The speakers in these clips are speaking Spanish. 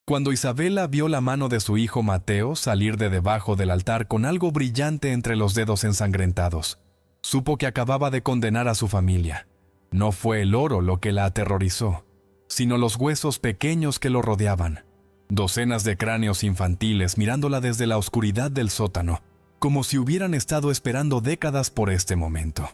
Cuando Isabela vio la mano de su hijo Mateo salir de debajo del altar con algo brillante entre los dedos ensangrentados, supo que acababa de condenar a su familia. No fue el oro lo que la aterrorizó, sino los huesos pequeños que lo rodeaban. Docenas de cráneos infantiles mirándola desde la oscuridad del sótano, como si hubieran estado esperando décadas por este momento.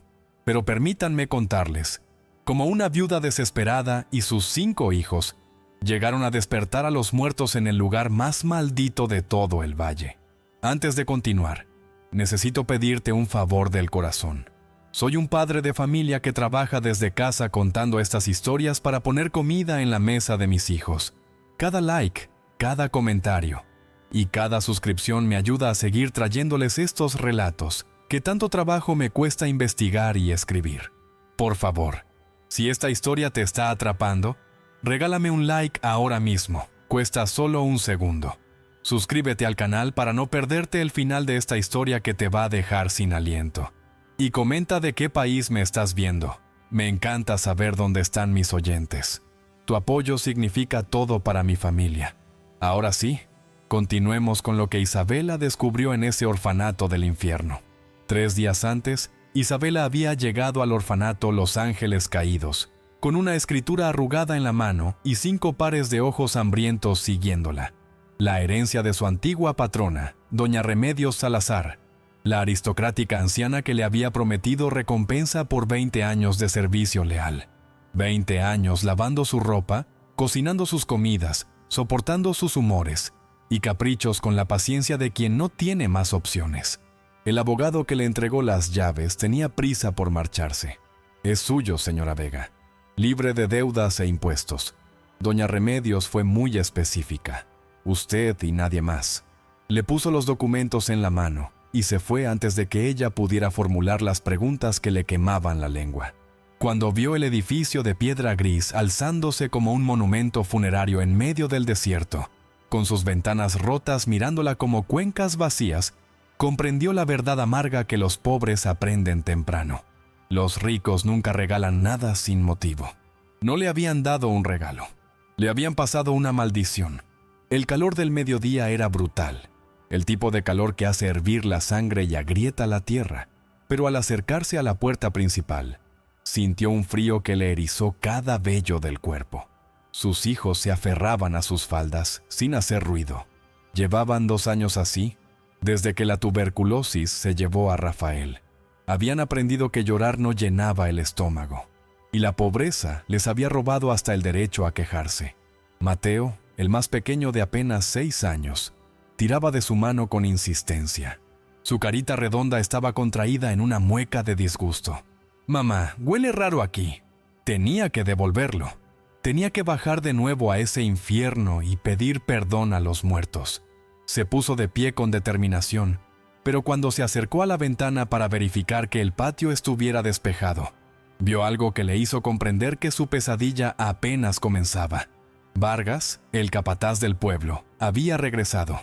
Pero permítanme contarles, como una viuda desesperada y sus 5 hijos, llegaron a despertar a los muertos en el lugar más maldito de todo el valle. Antes de continuar, necesito pedirte un favor del corazón. Soy un padre de familia que trabaja desde casa contando estas historias para poner comida en la mesa de mis hijos. Cada like, cada comentario y cada suscripción me ayuda a seguir trayéndoles estos relatos que tanto trabajo me cuesta investigar y escribir. Por favor, si esta historia te está atrapando, regálame un like ahora mismo. Cuesta solo 1 segundo. Suscríbete al canal para no perderte el final de esta historia que te va a dejar sin aliento. Y comenta de qué país me estás viendo. Me encanta saber dónde están mis oyentes. Tu apoyo significa todo para mi familia. Ahora sí, continuemos con lo que Isabela descubrió en ese orfanato del infierno. 3 días antes, Isabela había llegado al orfanato Los Ángeles Caídos, con una escritura arrugada en la mano y 5 pares de ojos hambrientos siguiéndola. La herencia de su antigua patrona, doña Remedios Salazar, la aristocrática anciana que le había prometido recompensa por 20 años de servicio leal. 20 años lavando su ropa, cocinando sus comidas, soportando sus humores y caprichos con la paciencia de quien no tiene más opciones. El abogado que le entregó las llaves tenía prisa por marcharse. Es suyo, señora Vega, libre de deudas e impuestos. Doña Remedios fue muy específica. Usted y nadie más. Le puso los documentos en la mano y se fue antes de que ella pudiera formular las preguntas que le quemaban la lengua. Cuando vio el edificio de piedra gris alzándose como un monumento funerario en medio del desierto, con sus ventanas rotas mirándola como cuencas vacías, comprendió la verdad amarga que los pobres aprenden temprano. Los ricos nunca regalan nada sin motivo. No le habían dado un regalo. Le habían pasado una maldición. El calor del mediodía era brutal. El tipo de calor que hace hervir la sangre y agrieta la tierra. Pero al acercarse a la puerta principal, sintió un frío que le erizó cada vello del cuerpo. Sus hijos se aferraban a sus faldas sin hacer ruido. Llevaban 2 años así, desde que la tuberculosis se llevó a Rafael. Habían aprendido que llorar no llenaba el estómago, y la pobreza les había robado hasta el derecho a quejarse. Mateo, el más pequeño de apenas 6 años, tiraba de su mano con insistencia. Su carita redonda estaba contraída en una mueca de disgusto. «Mamá, huele raro aquí». Tenía que devolverlo. Tenía que bajar de nuevo a ese infierno y pedir perdón a los muertos. Se puso de pie con determinación, pero cuando se acercó a la ventana para verificar que el patio estuviera despejado, vio algo que le hizo comprender que su pesadilla apenas comenzaba. Vargas, el capataz del pueblo, había regresado.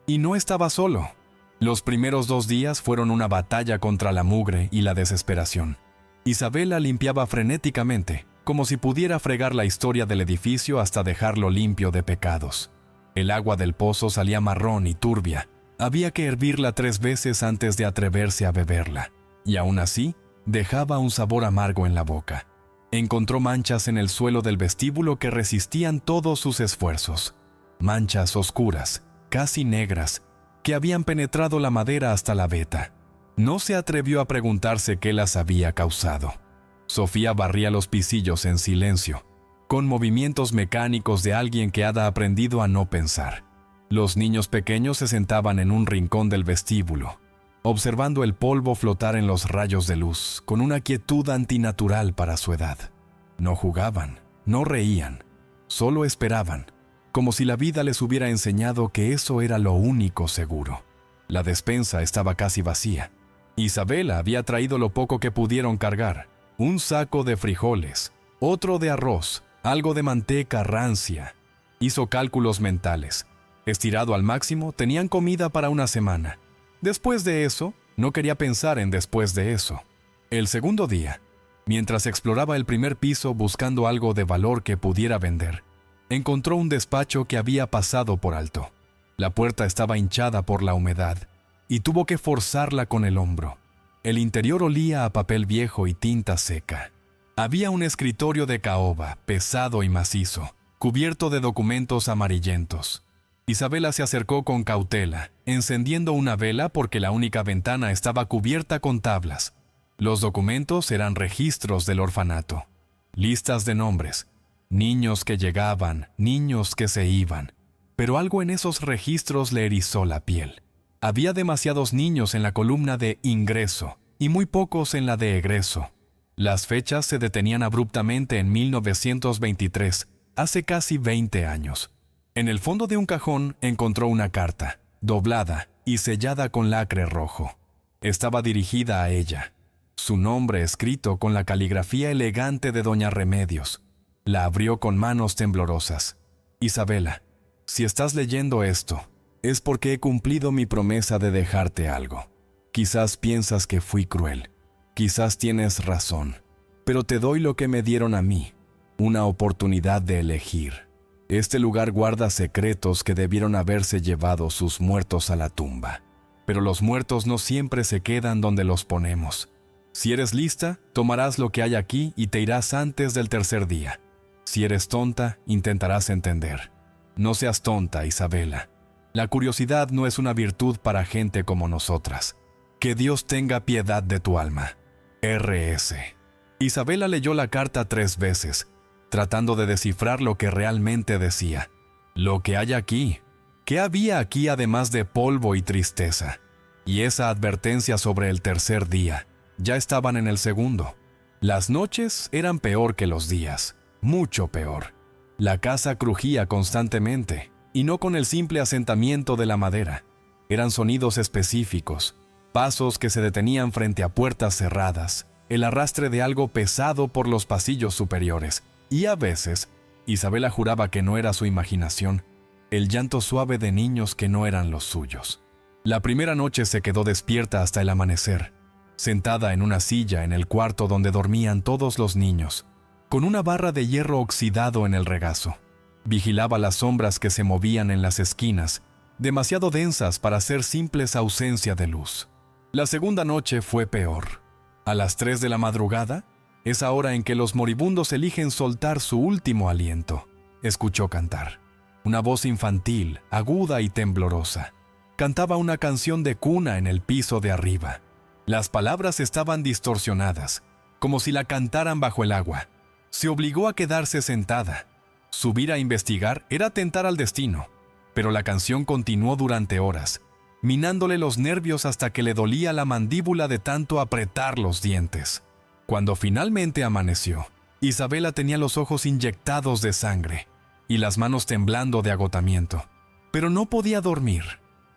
Y no estaba solo. Los primeros 2 días fueron una batalla contra la mugre y la desesperación. Isabela limpiaba frenéticamente, como si pudiera fregar la historia del edificio hasta dejarlo limpio de pecados. El agua del pozo salía marrón y turbia. Había que hervirla 3 veces antes de atreverse a beberla. Y aún así, dejaba un sabor amargo en la boca. Encontró manchas en el suelo del vestíbulo que resistían todos sus esfuerzos. Manchas oscuras, casi negras, que habían penetrado la madera hasta la veta. No se atrevió a preguntarse qué las había causado. Sofía barría los pisillos en silencio, con movimientos mecánicos de alguien que ha aprendido a no pensar. Los niños pequeños se sentaban en un rincón del vestíbulo, observando el polvo flotar en los rayos de luz, con una quietud antinatural para su edad. No jugaban, no reían, solo esperaban, como si la vida les hubiera enseñado que eso era lo único seguro. La despensa estaba casi vacía. Isabela había traído lo poco que pudieron cargar: un saco de frijoles, otro de arroz, algo de manteca rancia. Hizo cálculos mentales. Estirado al máximo, tenían comida para una semana. Después de eso, no quería pensar en después de eso. El segundo día, mientras exploraba el primer piso buscando algo de valor que pudiera vender, encontró un despacho que había pasado por alto. La puerta estaba hinchada por la humedad y tuvo que forzarla con el hombro. El interior olía a papel viejo y tinta seca. Había un escritorio de caoba, pesado y macizo, cubierto de documentos amarillentos. Isabela se acercó con cautela, encendiendo una vela porque la única ventana estaba cubierta con tablas. Los documentos eran registros del orfanato, listas de nombres, niños que llegaban, niños que se iban. Pero algo en esos registros le erizó la piel. Había demasiados niños en la columna de ingreso y muy pocos en la de egreso. Las fechas se detenían abruptamente en 1923, hace casi 20 años. En el fondo de un cajón encontró una carta, doblada y sellada con lacre rojo. Estaba dirigida a ella. Su nombre escrito con la caligrafía elegante de Doña Remedios. La abrió con manos temblorosas. Isabela, si estás leyendo esto, es porque he cumplido mi promesa de dejarte algo. Quizás piensas que fui cruel. Quizás tienes razón. Pero te doy lo que me dieron a mí, una oportunidad de elegir. Este lugar guarda secretos que debieron haberse llevado sus muertos a la tumba. Pero los muertos no siempre se quedan donde los ponemos. Si eres lista, tomarás lo que hay aquí y te irás antes del tercer día. Si eres tonta, intentarás entender. No seas tonta, Isabela. La curiosidad no es una virtud para gente como nosotras. Que Dios tenga piedad de tu alma. R.S. Isabela leyó la carta 3 veces, tratando de descifrar lo que realmente decía. Lo que hay aquí. ¿Qué había aquí además de polvo y tristeza? Y esa advertencia sobre el tercer día. Ya estaban en el segundo. Las noches eran peor que los días. Mucho peor. La casa crujía constantemente, y no con el simple asentamiento de la madera. Eran sonidos específicos, pasos que se detenían frente a puertas cerradas, el arrastre de algo pesado por los pasillos superiores, y a veces, Isabela juraba que no era su imaginación, el llanto suave de niños que no eran los suyos. La primera noche se quedó despierta hasta el amanecer, sentada en una silla en el cuarto donde dormían todos los niños, con una barra de hierro oxidado en el regazo. Vigilaba las sombras que se movían en las esquinas, demasiado densas para ser simples ausencia de luz. La segunda noche fue peor. A las 3 de la madrugada, esa hora en que los moribundos eligen soltar su último aliento, escuchó cantar. Una voz infantil, aguda y temblorosa. Cantaba una canción de cuna en el piso de arriba. Las palabras estaban distorsionadas, como si la cantaran bajo el agua. Se obligó a quedarse sentada. Subir a investigar era tentar al destino, pero la canción continuó durante horas, minándole los nervios hasta que le dolía la mandíbula de tanto apretar los dientes. Cuando finalmente amaneció, Isabela tenía los ojos inyectados de sangre y las manos temblando de agotamiento, pero no podía dormir.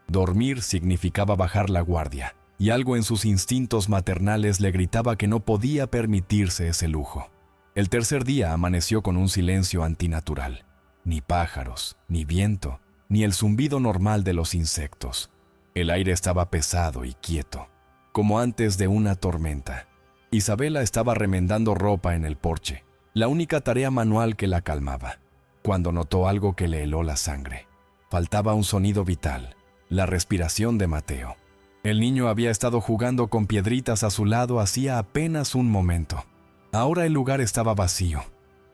Dormir significaba bajar la guardia, y algo en sus instintos maternales le gritaba que no podía permitirse ese lujo. El tercer día amaneció con un silencio antinatural. Ni pájaros, ni viento, ni el zumbido normal de los insectos. El aire estaba pesado y quieto, como antes de una tormenta. Isabela estaba remendando ropa en el porche, la única tarea manual que la calmaba, cuando notó algo que le heló la sangre. Faltaba un sonido vital, la respiración de Mateo. El niño había estado jugando con piedritas a su lado hacía apenas un momento. Ahora el lugar estaba vacío.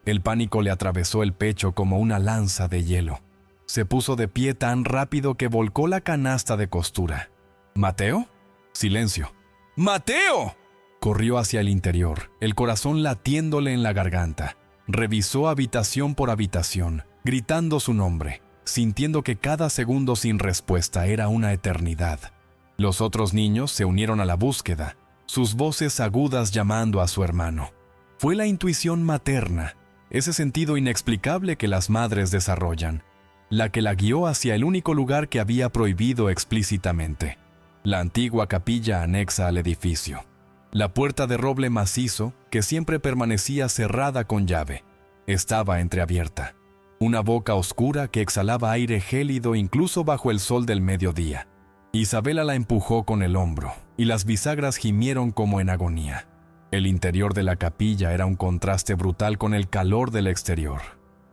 El pánico le atravesó el pecho como una lanza de hielo. Se puso de pie tan rápido que volcó la canasta de costura. ¿Mateo? Silencio. ¡Mateo! Corrió hacia el interior, el corazón latiéndole en la garganta. Revisó habitación por habitación, gritando su nombre, sintiendo que cada segundo sin respuesta era una eternidad. Los otros niños se unieron a la búsqueda, sus voces agudas llamando a su hermano. Fue la intuición materna, ese sentido inexplicable que las madres desarrollan, la que la guió hacia el único lugar que había prohibido explícitamente, la antigua capilla anexa al edificio. La puerta de roble macizo, que siempre permanecía cerrada con llave, estaba entreabierta. Una boca oscura que exhalaba aire gélido incluso bajo el sol del mediodía. Isabela la empujó con el hombro, y las bisagras gimieron como en agonía. El interior de la capilla era un contraste brutal con el calor del exterior.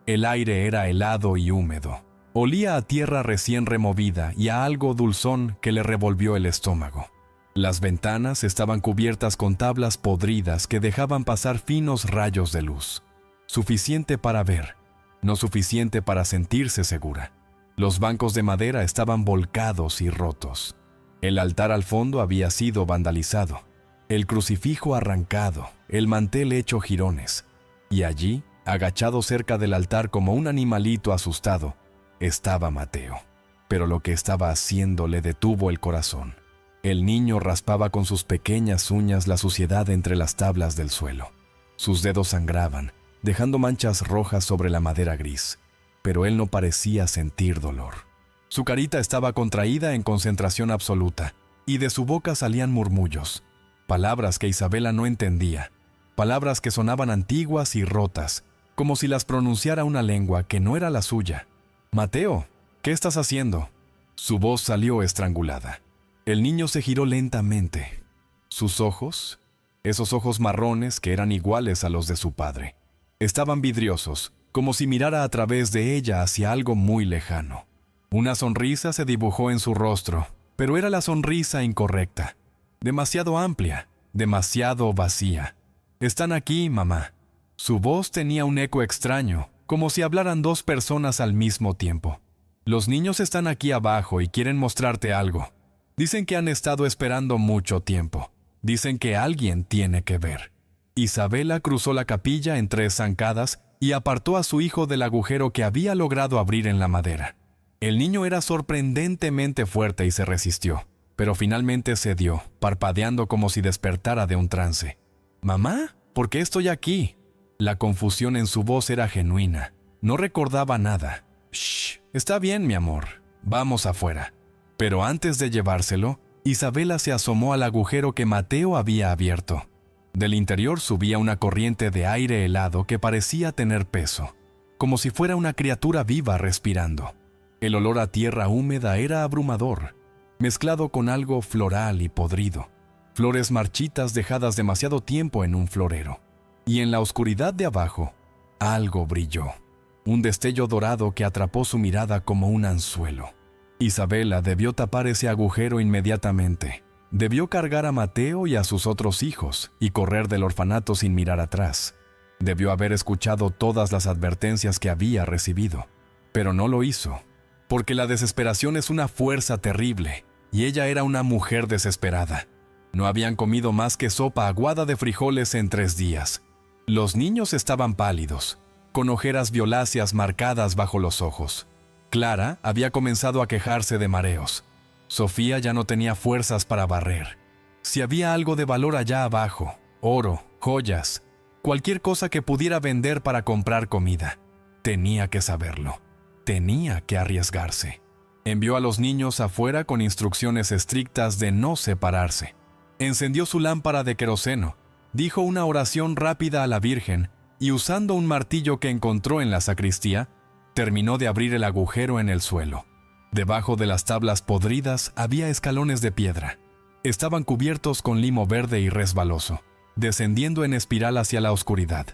El aire era helado y húmedo. Olía a tierra recién removida y a algo dulzón que le revolvió el estómago. Las ventanas estaban cubiertas con tablas podridas que dejaban pasar finos rayos de luz. Suficiente para ver, no suficiente para sentirse segura. Los bancos de madera estaban volcados y rotos. El altar al fondo había sido vandalizado, el crucifijo arrancado, el mantel hecho jirones. Y allí, agachado cerca del altar como un animalito asustado, estaba Mateo. Pero lo que estaba haciendo le detuvo el corazón. El niño raspaba con sus pequeñas uñas la suciedad entre las tablas del suelo. Sus dedos sangraban, dejando manchas rojas sobre la madera gris, pero él no parecía sentir dolor. Su carita estaba contraída en concentración absoluta, y de su boca salían murmullos, palabras que Isabela no entendía, palabras que sonaban antiguas y rotas, como si las pronunciara una lengua que no era la suya. «Mateo, ¿qué estás haciendo?». Su voz salió estrangulada. El niño se giró lentamente. Sus ojos, esos ojos marrones que eran iguales a los de su padre, estaban vidriosos, como si mirara a través de ella hacia algo muy lejano. Una sonrisa se dibujó en su rostro, pero era la sonrisa incorrecta. Demasiado amplia, demasiado vacía. «Están aquí, mamá». Su voz tenía un eco extraño, como si hablaran dos personas al mismo tiempo. «Los niños están aquí abajo y quieren mostrarte algo. Dicen que han estado esperando mucho tiempo. Dicen que alguien tiene que ver». Isabela cruzó la capilla en 3 zancadas y apartó a su hijo del agujero que había logrado abrir en la madera. El niño era sorprendentemente fuerte y se resistió, pero finalmente cedió, parpadeando como si despertara de un trance. «¿Mamá? ¿Por qué estoy aquí?». La confusión en su voz era genuina. No recordaba nada. «Shh, está bien, mi amor. Vamos afuera». Pero antes de llevárselo, Isabela se asomó al agujero que Mateo había abierto. Del interior subía una corriente de aire helado que parecía tener peso, como si fuera una criatura viva respirando. El olor a tierra húmeda era abrumador, mezclado con algo floral y podrido, flores marchitas dejadas demasiado tiempo en un florero. Y en la oscuridad de abajo, algo brilló, un destello dorado que atrapó su mirada como un anzuelo. Isabela debió tapar ese agujero inmediatamente. Debió cargar a Mateo y a sus otros hijos y correr del orfanato sin mirar atrás. Debió haber escuchado todas las advertencias que había recibido, pero no lo hizo, porque la desesperación es una fuerza terrible, y ella era una mujer desesperada. No habían comido más que sopa aguada de frijoles en 3 días. Los niños estaban pálidos, con ojeras violáceas marcadas bajo los ojos. Clara había comenzado a quejarse de mareos. Sofía ya no tenía fuerzas para barrer. Si había algo de valor allá abajo, oro, joyas, cualquier cosa que pudiera vender para comprar comida, tenía que saberlo. Tenía que arriesgarse. Envió a los niños afuera con instrucciones estrictas de no separarse. Encendió su lámpara de queroseno, dijo una oración rápida a la Virgen y usando un martillo que encontró en la sacristía, terminó de abrir el agujero en el suelo. Debajo de las tablas podridas había escalones de piedra. Estaban cubiertos con limo verde y resbaloso, descendiendo en espiral hacia la oscuridad.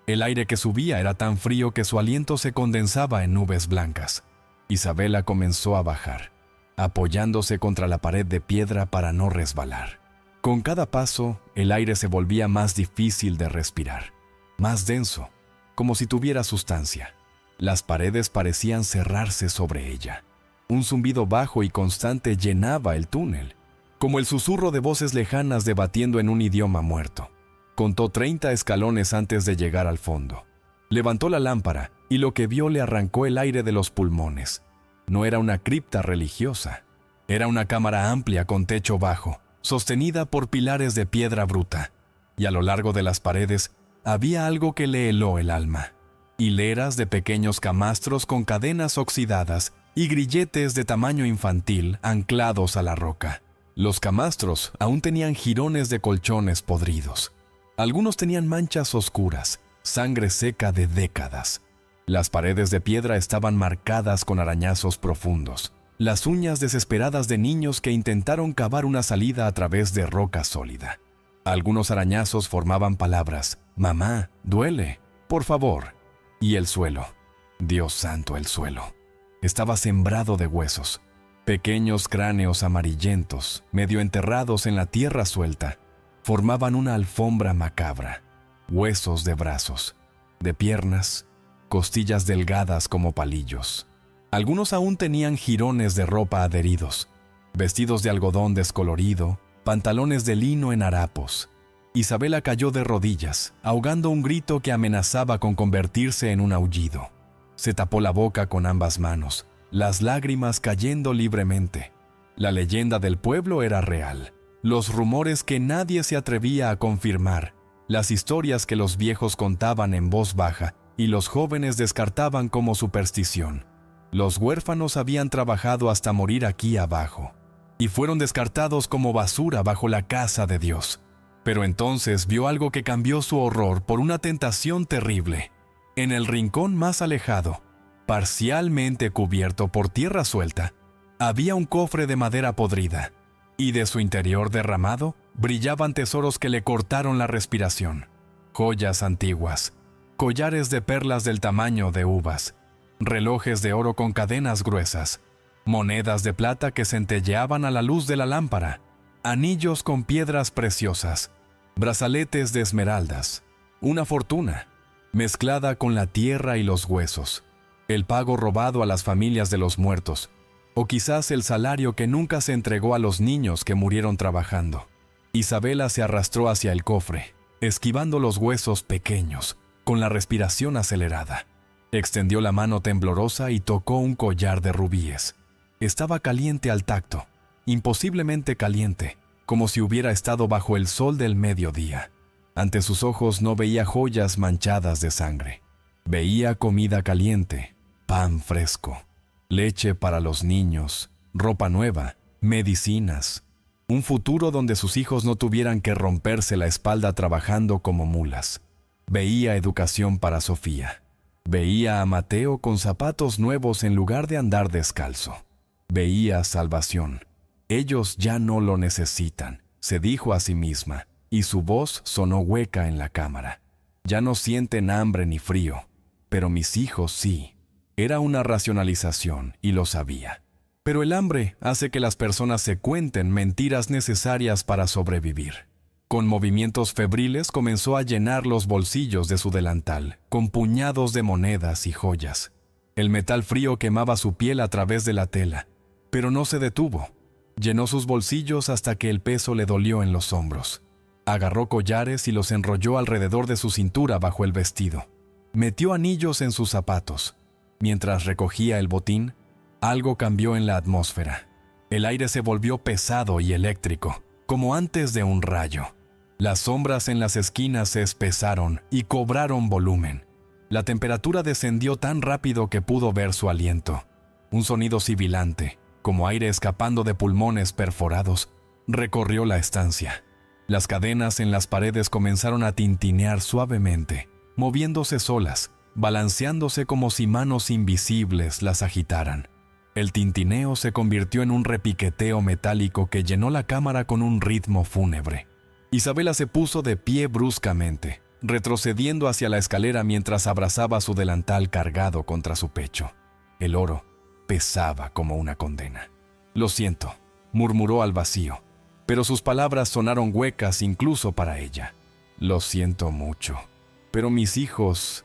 El aire que subía era tan frío que su aliento se condensaba en nubes blancas. Isabela comenzó a bajar, apoyándose contra la pared de piedra para no resbalar. Con cada paso, el aire se volvía más difícil de respirar, más denso, como si tuviera sustancia. Las paredes parecían cerrarse sobre ella. Un zumbido bajo y constante llenaba el túnel, como el susurro de voces lejanas debatiendo en un idioma muerto. Contó 30 escalones antes de llegar al fondo. Levantó la lámpara y lo que vio le arrancó el aire de los pulmones. No era una cripta religiosa. Era una cámara amplia con techo bajo, sostenida por pilares de piedra bruta. Y a lo largo de las paredes había algo que le heló el alma. Hileras de pequeños camastros con cadenas oxidadas y grilletes de tamaño infantil anclados a la roca. Los camastros aún tenían jirones de colchones podridos. Algunos tenían manchas oscuras, sangre seca de décadas. Las paredes de piedra estaban marcadas con arañazos profundos, las uñas desesperadas de niños que intentaron cavar una salida a través de roca sólida. Algunos arañazos formaban palabras: «Mamá, duele, por favor». Y el suelo. Dios santo, el suelo estaba sembrado de huesos, pequeños cráneos amarillentos, medio enterrados en la tierra suelta, formaban una alfombra macabra, huesos de brazos, de piernas, costillas delgadas como palillos. Algunos aún tenían jirones de ropa adheridos, vestidos de algodón descolorido, pantalones de lino en harapos. Isabela cayó de rodillas, ahogando un grito que amenazaba con convertirse en un aullido. Se tapó la boca con ambas manos, las lágrimas cayendo libremente. La leyenda del pueblo era real. Los rumores que nadie se atrevía a confirmar, las historias que los viejos contaban en voz baja y los jóvenes descartaban como superstición. Los huérfanos habían trabajado hasta morir aquí abajo, y fueron descartados como basura bajo la casa de Dios. Pero entonces vio algo que cambió su horror por una tentación terrible. En el rincón más alejado, parcialmente cubierto por tierra suelta, había un cofre de madera podrida, y de su interior derramado brillaban tesoros que le cortaron la respiración. Joyas antiguas, collares de perlas del tamaño de uvas, relojes de oro con cadenas gruesas, monedas de plata que centelleaban a la luz de la lámpara, anillos con piedras preciosas, brazaletes de esmeraldas, una fortuna, mezclada con la tierra y los huesos, el pago robado a las familias de los muertos, o quizás el salario que nunca se entregó a los niños que murieron trabajando. Isabela se arrastró hacia el cofre, esquivando los huesos pequeños, con la respiración acelerada. Extendió la mano temblorosa y tocó un collar de rubíes. Estaba caliente al tacto, imposiblemente caliente, como si hubiera estado bajo el sol del mediodía. Ante sus ojos no veía joyas manchadas de sangre. Veía comida caliente, pan fresco, leche para los niños, ropa nueva, medicinas, un futuro donde sus hijos no tuvieran que romperse la espalda trabajando como mulas. Veía educación para Sofía. Veía a Mateo con zapatos nuevos en lugar de andar descalzo. Veía salvación. Ellos ya no lo necesitan, se dijo a sí misma, y su voz sonó hueca en la cámara. Ya no sienten hambre ni frío, pero mis hijos sí. Era una racionalización, y lo sabía. Pero el hambre hace que las personas se cuenten mentiras necesarias para sobrevivir. Con movimientos febriles comenzó a llenar los bolsillos de su delantal, con puñados de monedas y joyas. El metal frío quemaba su piel a través de la tela, pero no se detuvo. Llenó sus bolsillos hasta que el peso le dolió en los hombros. Agarró collares y los enrolló alrededor de su cintura bajo el vestido. Metió anillos en sus zapatos. Mientras recogía el botín, algo cambió en la atmósfera. El aire se volvió pesado y eléctrico, como antes de un rayo. Las sombras en las esquinas se espesaron y cobraron volumen. La temperatura descendió tan rápido que pudo ver su aliento. Un sonido sibilante, como aire escapando de pulmones perforados, recorrió la estancia. Las cadenas en las paredes comenzaron a tintinear suavemente, moviéndose solas, balanceándose como si manos invisibles las agitaran. El tintineo se convirtió en un repiqueteo metálico que llenó la cámara con un ritmo fúnebre. Isabela se puso de pie bruscamente, retrocediendo hacia la escalera mientras abrazaba su delantal cargado contra su pecho. El oro pesaba como una condena. «Lo siento», murmuró al vacío, pero sus palabras sonaron huecas incluso para ella. «Lo siento mucho, pero mis hijos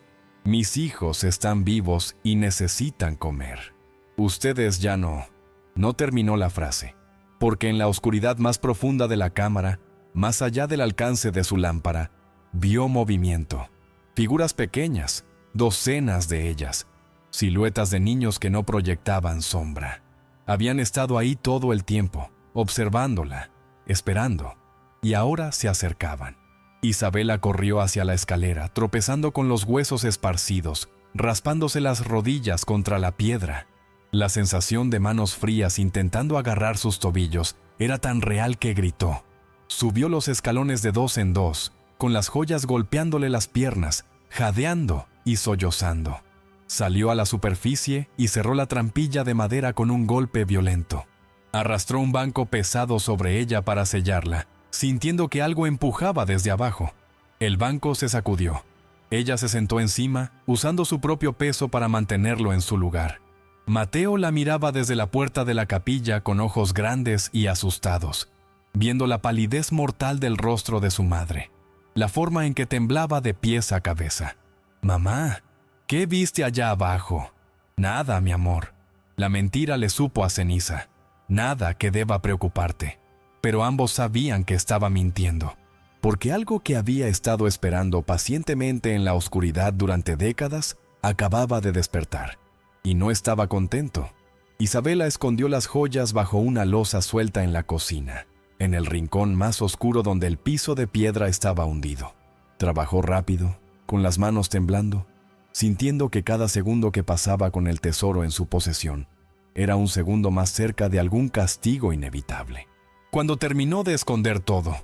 están vivos y necesitan comer. Ustedes ya no». No terminó la frase, porque en la oscuridad más profunda de la cámara, más allá del alcance de su lámpara, vio movimiento. Figuras pequeñas, docenas de ellas, siluetas de niños que no proyectaban sombra. Habían estado ahí todo el tiempo, observándola, esperando, y ahora se acercaban. Isabela corrió hacia la escalera, tropezando con los huesos esparcidos, raspándose las rodillas contra la piedra. La sensación de manos frías intentando agarrar sus tobillos era tan real que gritó. Subió los escalones de dos en dos, con las joyas golpeándole las piernas, jadeando y sollozando. Salió a la superficie y cerró la trampilla de madera con un golpe violento. Arrastró un banco pesado sobre ella para sellarla, sintiendo que algo empujaba desde abajo. El banco se sacudió, Ella se sentó encima, usando su propio peso para mantenerlo en su lugar. Mateo la miraba desde la puerta de la capilla con ojos grandes y asustados, viendo la palidez mortal del rostro de su madre, la forma en que temblaba de pies a cabeza. «Mamá, ¿qué viste allá abajo?» «Nada, mi amor». La mentira le supo a ceniza. Nada que deba preocuparte. Pero ambos sabían que estaba mintiendo, porque algo que había estado esperando pacientemente en la oscuridad durante décadas acababa de despertar, y no estaba contento. Isabela escondió las joyas bajo una losa suelta en la cocina, en el rincón más oscuro donde el piso de piedra estaba hundido. Trabajó rápido, con las manos temblando, sintiendo que cada segundo que pasaba con el tesoro en su posesión era un segundo más cerca de algún castigo inevitable. Cuando terminó de esconder todo,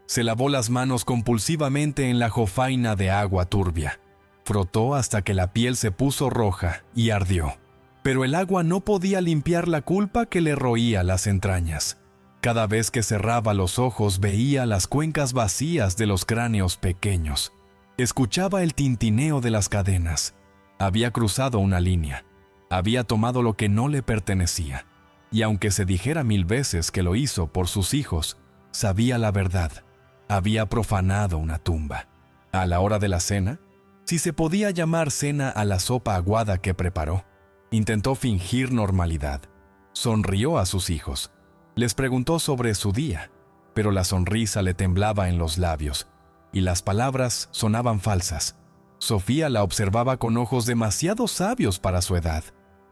se lavó las manos compulsivamente en la jofaina de agua turbia. Frotó hasta que la piel se puso roja y ardió. Pero el agua no podía limpiar la culpa que le roía las entrañas. Cada vez que cerraba los ojos veía las cuencas vacías de los cráneos pequeños. Escuchaba el tintineo de las cadenas. Había cruzado una línea. Había tomado lo que no le pertenecía. Y aunque se dijera 1000 veces que lo hizo por sus hijos, sabía la verdad. Había profanado una tumba. A la hora de la cena, si se podía llamar cena a la sopa aguada que preparó, intentó fingir normalidad. Sonrió a sus hijos. Les preguntó sobre su día, pero la sonrisa le temblaba en los labios y las palabras sonaban falsas. Sofía la observaba con ojos demasiado sabios para su edad.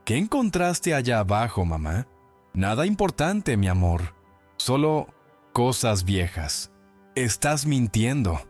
«¿Qué encontraste allá abajo, mamá?» «Nada importante, mi amor. Solo cosas viejas». «Estás mintiendo».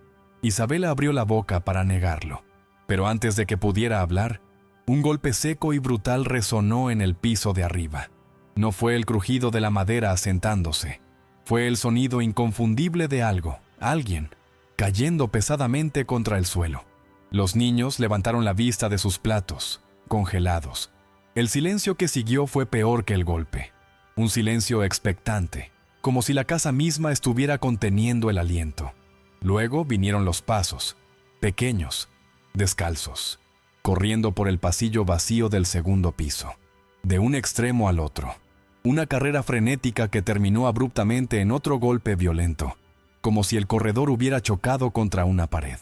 Isabela abrió la boca para negarlo, pero antes de que pudiera hablar, un golpe seco y brutal resonó en el piso de arriba. No fue el crujido de la madera asentándose. Fue el sonido inconfundible de alguien, cayendo pesadamente contra el suelo. Los niños levantaron la vista de sus platos, congelados. El silencio que siguió fue peor que el golpe. Un silencio expectante, como si la casa misma estuviera conteniendo el aliento. Luego vinieron los pasos, pequeños, descalzos, corriendo por el pasillo vacío del segundo piso, de un extremo al otro. Una carrera frenética que terminó abruptamente en otro golpe violento, como si el corredor hubiera chocado contra una pared.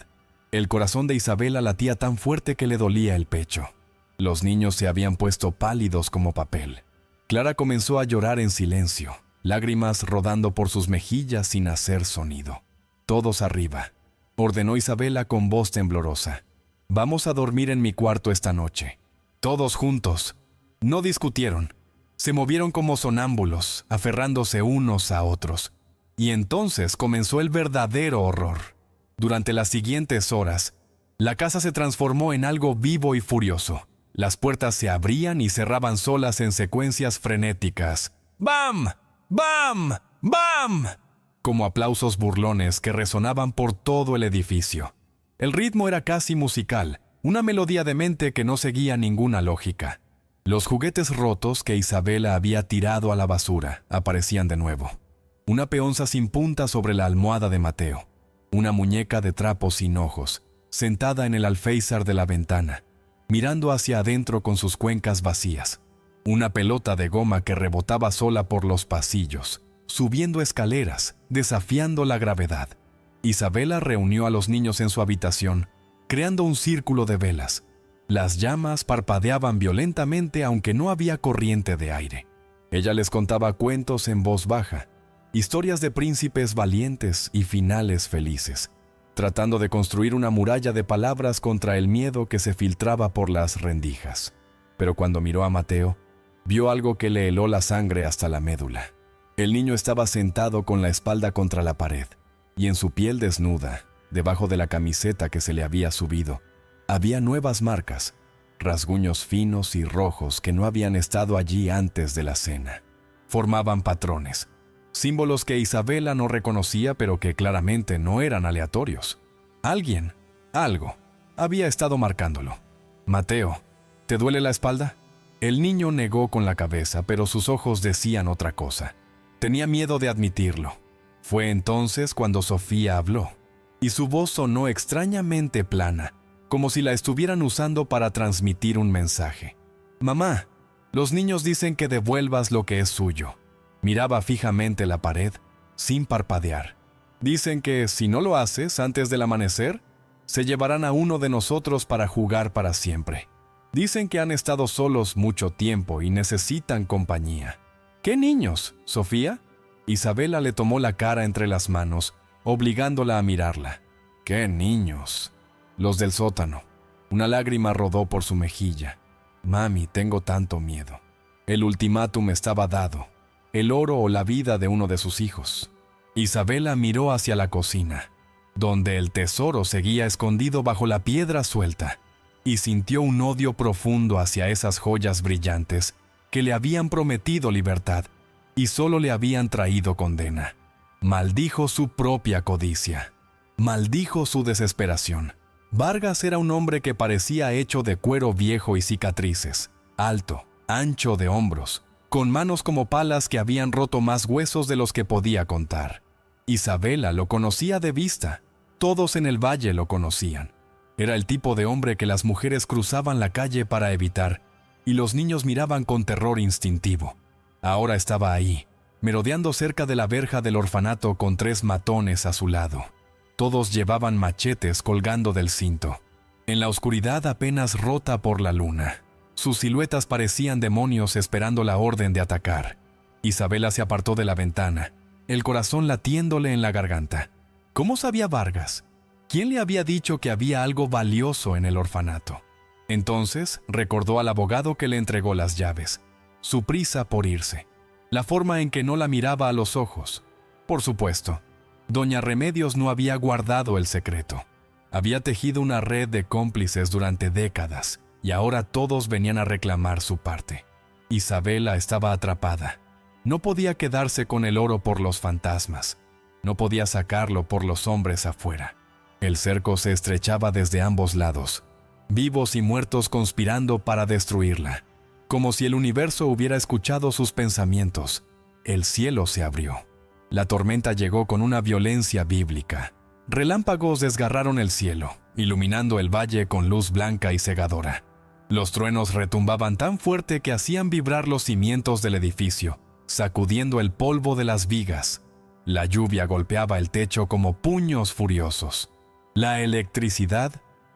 El corazón de Isabela latía tan fuerte que le dolía el pecho. Los niños se habían puesto pálidos como papel. Clara comenzó a llorar en silencio, lágrimas rodando por sus mejillas sin hacer sonido. «Todos arriba», ordenó Isabela con voz temblorosa. «Vamos a dormir en mi cuarto esta noche. Todos juntos». No discutieron. Se movieron como sonámbulos, aferrándose unos a otros. Y entonces comenzó el verdadero horror. Durante las siguientes horas, la casa se transformó en algo vivo y furioso. Las puertas se abrían y cerraban solas en secuencias frenéticas. ¡Bam! ¡Bam! ¡Bam!, como aplausos burlones que resonaban por todo el edificio. El ritmo era casi musical, una melodía demente que no seguía ninguna lógica. Los juguetes rotos que Isabela había tirado a la basura aparecían de nuevo. Una peonza sin punta sobre la almohada de Mateo. Una muñeca de trapo sin ojos, sentada en el alféizar de la ventana, mirando hacia adentro con sus cuencas vacías. Una pelota de goma que rebotaba sola por los pasillos, subiendo escaleras, desafiando la gravedad. Isabela reunió a los niños en su habitación, creando un círculo de velas. Las llamas parpadeaban violentamente aunque no había corriente de aire. Ella les contaba cuentos en voz baja, historias de príncipes valientes y finales felices, tratando de construir una muralla de palabras contra el miedo que se filtraba por las rendijas. Pero cuando miró a Mateo, vio algo que le heló la sangre hasta la médula. El niño estaba sentado con la espalda contra la pared, y en su piel desnuda, debajo de la camiseta que se le había subido, había nuevas marcas, rasguños finos y rojos que no habían estado allí antes de la cena. Formaban patrones, símbolos que Isabela no reconocía pero que claramente no eran aleatorios. Alguien, algo, había estado marcándolo. «Mateo, ¿te duele la espalda?» El niño negó con la cabeza, pero sus ojos decían otra cosa. Tenía miedo de admitirlo. Fue entonces cuando Sofía habló, y su voz sonó extrañamente plana, como si la estuvieran usando para transmitir un mensaje. «Mamá, los niños dicen que devuelvas lo que es suyo». Miraba fijamente la pared, sin parpadear. «Dicen que si no lo haces antes del amanecer, se llevarán a uno de nosotros para jugar para siempre. Dicen que han estado solos mucho tiempo y necesitan compañía». «¿Qué niños, Sofía?». Isabela le tomó la cara entre las manos, obligándola a mirarla. «¿Qué niños?». «Los del sótano». Una lágrima rodó por su mejilla. «Mami, tengo tanto miedo». El ultimátum estaba dado: el oro o la vida de uno de sus hijos. Isabela miró hacia la cocina, donde el tesoro seguía escondido bajo la piedra suelta, y sintió un odio profundo hacia esas joyas brillantes que le habían prometido libertad y solo le habían traído condena. Maldijo su propia codicia. Maldijo su desesperación. Vargas era un hombre que parecía hecho de cuero viejo y cicatrices, alto, ancho de hombros, con manos como palas que habían roto más huesos de los que podía contar. Isabela lo conocía de vista. Todos en el valle lo conocían. Era el tipo de hombre que las mujeres cruzaban la calle para evitar, y los niños miraban con terror instintivo. Ahora estaba ahí, merodeando cerca de la verja del orfanato con 3 matones a su lado. Todos llevaban machetes colgando del cinto. En la oscuridad apenas rota por la luna, sus siluetas parecían demonios esperando la orden de atacar. Isabela se apartó de la ventana, el corazón latiéndole en la garganta. ¿Cómo sabía Vargas? ¿Quién le había dicho que había algo valioso en el orfanato? Entonces recordó al abogado que le entregó las llaves, su prisa por irse, la forma en que no la miraba a los ojos. Por supuesto, doña Remedios no había guardado el secreto. Había tejido una red de cómplices durante décadas, y ahora todos venían a reclamar su parte. Isabela estaba atrapada. No podía quedarse con el oro por los fantasmas. No podía sacarlo por los hombres afuera. El cerco se estrechaba desde ambos lados, vivos y muertos conspirando para destruirla. Como si el universo hubiera escuchado sus pensamientos, el cielo se abrió. La tormenta llegó con una violencia bíblica. Relámpagos desgarraron el cielo, iluminando el valle con luz blanca y cegadora. Los truenos retumbaban tan fuerte que hacían vibrar los cimientos del edificio, sacudiendo el polvo de las vigas. La lluvia golpeaba el techo como puños furiosos. La electricidad,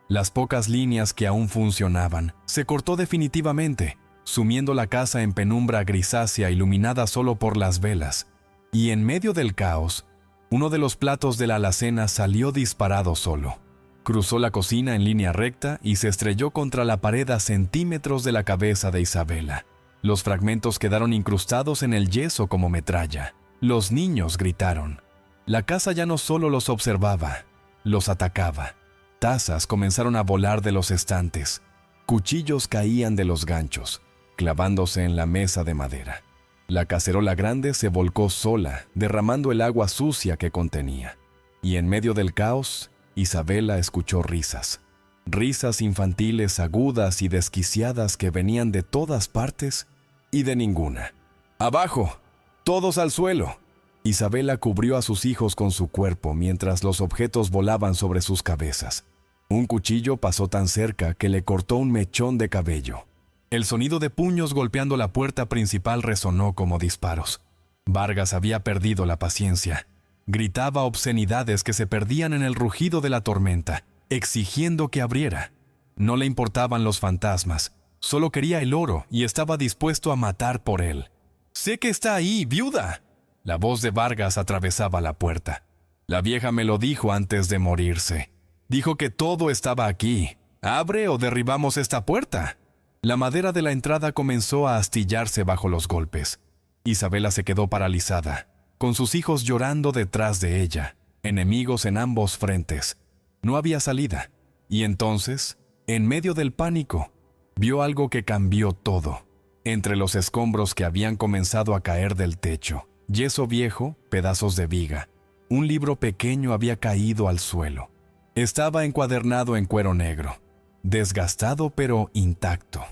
las pocas líneas que aún funcionaban, se cortó definitivamente, sumiendo la casa en penumbra grisácea iluminada solo por las velas. Y en medio del caos, uno de los platos de la alacena salió disparado solo. Cruzó la cocina en línea recta y se estrelló contra la pared a centímetros de la cabeza de Isabela. Los fragmentos quedaron incrustados en el yeso como metralla. Los niños gritaron. La casa ya no solo los observaba, los atacaba. Tazas comenzaron a volar de los estantes. Cuchillos caían de los ganchos, clavándose en la mesa de madera. La cacerola grande se volcó sola, derramando el agua sucia que contenía. Y en medio del caos, Isabela escuchó risas. Risas infantiles agudas y desquiciadas que venían de todas partes y de ninguna. ¡Abajo! ¡Todos al suelo! Isabela cubrió a sus hijos con su cuerpo mientras los objetos volaban sobre sus cabezas. Un cuchillo pasó tan cerca que le cortó un mechón de cabello. El sonido de puños golpeando la puerta principal resonó como disparos. Vargas había perdido la paciencia. Gritaba obscenidades que se perdían en el rugido de la tormenta, exigiendo que abriera. No le importaban los fantasmas, solo quería el oro y estaba dispuesto a matar por él. «¡Sé que está ahí, viuda!». La voz de Vargas atravesaba la puerta. «La vieja me lo dijo antes de morirse. Dijo que todo estaba aquí. ¿Abre o derribamos esta puerta?». La madera de la entrada comenzó a astillarse bajo los golpes. Isabela se quedó paralizada, con sus hijos llorando detrás de ella, enemigos en ambos frentes. No había salida. Y entonces, en medio del pánico, vio algo que cambió todo. Entre los escombros que habían comenzado a caer del techo, yeso viejo, pedazos de viga, un libro pequeño había caído al suelo. Estaba encuadernado en cuero negro, desgastado pero intacto.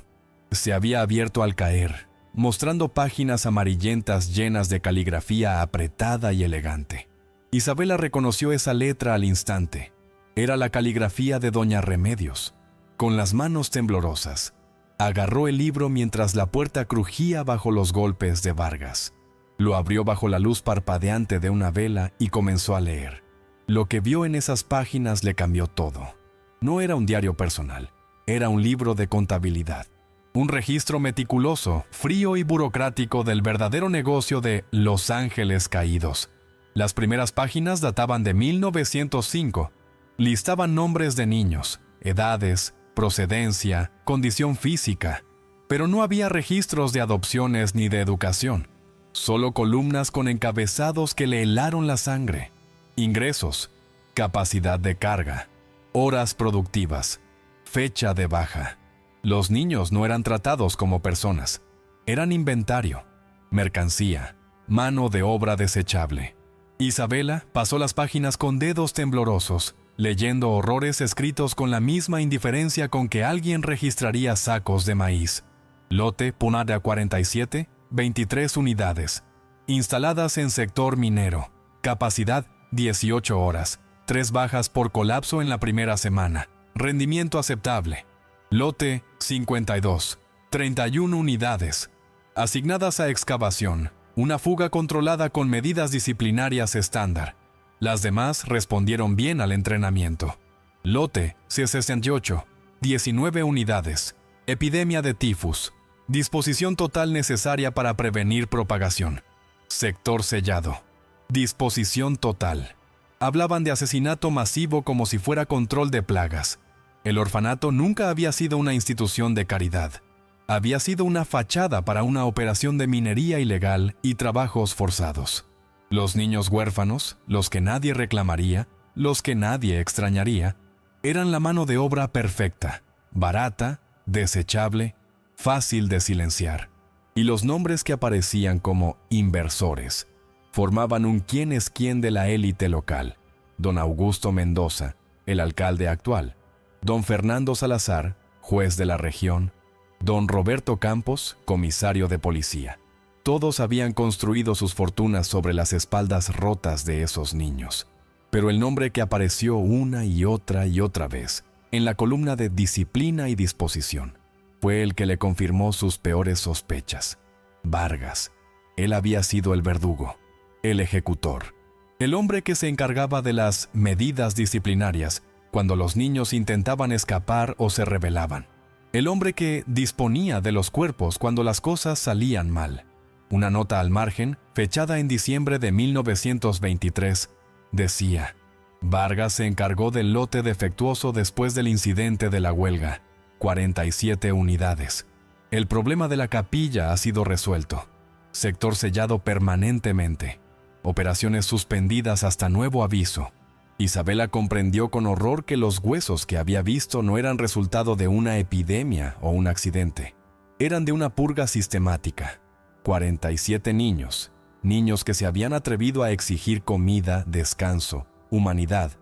Se había abierto al caer, mostrando páginas amarillentas llenas de caligrafía apretada y elegante. Isabela reconoció esa letra al instante. Era la caligrafía de doña Remedios. Con las manos temblorosas, agarró el libro mientras la puerta crujía bajo los golpes de Vargas. Lo abrió bajo la luz parpadeante de una vela y comenzó a leer. Lo que vio en esas páginas le cambió todo. No era un diario personal, era un libro de contabilidad. Un registro meticuloso, frío y burocrático del verdadero negocio de Los Ángeles Caídos. Las primeras páginas databan de 1905. Listaban nombres de niños, edades, procedencia, condición física, pero no había registros de adopciones ni de educación. Solo columnas con encabezados que le helaron la sangre. Ingresos, capacidad de carga, horas productivas, fecha de baja. Los niños no eran tratados como personas, eran inventario, mercancía, mano de obra desechable. Isabela pasó las páginas con dedos temblorosos, leyendo horrores escritos con la misma indiferencia con que alguien registraría sacos de maíz. Lote Punada 47, 23 unidades. Instaladas en sector minero. Capacidad 18 horas. 3 bajas por colapso en la primera semana. Rendimiento aceptable. Lote 52, 31 unidades. Asignadas a excavación. Una fuga controlada con medidas disciplinarias estándar. Las demás respondieron bien al entrenamiento. Lote C68, 19 unidades. Epidemia de tifus. Disposición total necesaria para prevenir propagación. Sector sellado. Disposición total. Hablaban de asesinato masivo como si fuera control de plagas. El orfanato nunca había sido una institución de caridad. Había sido una fachada para una operación de minería ilegal y trabajos forzados. Los niños huérfanos, los que nadie reclamaría, los que nadie extrañaría, eran la mano de obra perfecta, barata, desechable, fácil de silenciar. Y los nombres que aparecían como inversores formaban un quién es quién de la élite local. Don Augusto Mendoza, el alcalde actual. Don Fernando Salazar, juez de la región. Don Roberto Campos, comisario de policía. Todos habían construido sus fortunas sobre las espaldas rotas de esos niños. Pero el nombre que apareció una y otra vez en la columna de disciplina y disposición fue el que le confirmó sus peores sospechas. Vargas. Él había sido el verdugo, el ejecutor, el hombre que se encargaba de las medidas disciplinarias cuando los niños intentaban escapar o se rebelaban. El hombre que disponía de los cuerpos cuando las cosas salían mal. Una nota al margen, fechada en diciembre de 1923, decía: Vargas se encargó del lote defectuoso después del incidente de la huelga, 47 unidades. El problema de la capilla ha sido resuelto. Sector sellado permanentemente. Operaciones suspendidas hasta nuevo aviso. Isabela comprendió con horror que los huesos que había visto no eran resultado de una epidemia o un accidente. Eran de una purga sistemática. 47 niños, niños que se habían atrevido a exigir comida, descanso, humanidad,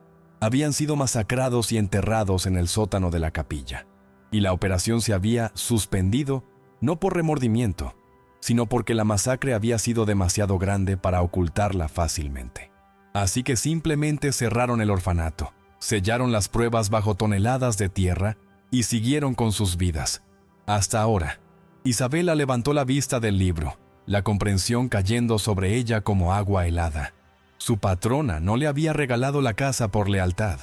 habían sido masacrados y enterrados en el sótano de la capilla. Y la operación se había suspendido no por remordimiento, sino porque la masacre había sido demasiado grande para ocultarla fácilmente. Así que simplemente cerraron el orfanato, sellaron las pruebas bajo toneladas de tierra y siguieron con sus vidas. Hasta ahora, Isabela levantó la vista del libro, la comprensión cayendo sobre ella como agua helada. Su patrona no le había regalado la casa por lealtad.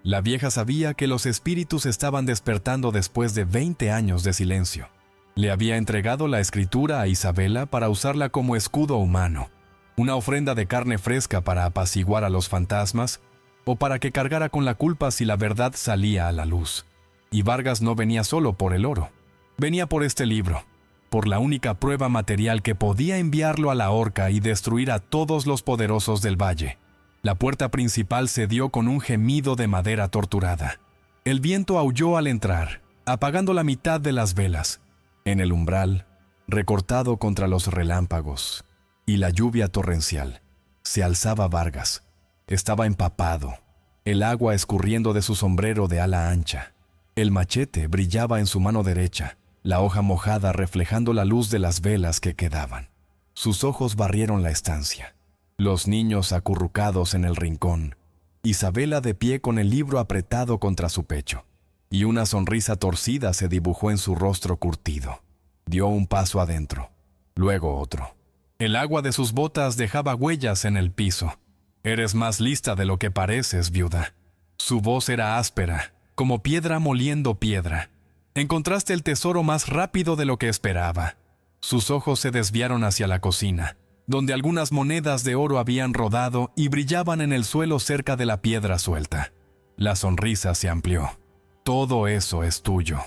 La vieja sabía que los espíritus estaban despertando después de 20 años de silencio. Le había entregado la escritura a Isabela para usarla como escudo humano, una ofrenda de carne fresca para apaciguar a los fantasmas o para que cargara con la culpa si la verdad salía a la luz. Y Vargas no venía solo por el oro, venía por este libro, por la única prueba material que podía enviarlo a la horca y destruir a todos los poderosos del valle. La puerta principal cedió con un gemido de madera torturada. El viento aulló al entrar, apagando la mitad de las velas. En el umbral, recortado contra los relámpagos y la lluvia torrencial, se alzaba Vargas. Estaba empapado, el agua escurriendo de su sombrero de ala ancha. El machete brillaba en su mano derecha, la hoja mojada reflejando la luz de las velas que quedaban. Sus ojos barrieron la estancia. Los niños acurrucados en el rincón, Isabela de pie con el libro apretado contra su pecho, y una sonrisa torcida se dibujó en su rostro curtido. Dio un paso adentro, luego otro. El agua de sus botas dejaba huellas en el piso. «Eres más lista de lo que pareces, viuda». Su voz era áspera, como piedra moliendo piedra. Encontraste el tesoro más rápido de lo que esperaba. Sus ojos se desviaron hacia la cocina, donde algunas monedas de oro habían rodado y brillaban en el suelo cerca de la piedra suelta. La sonrisa se amplió. «Todo eso es tuyo».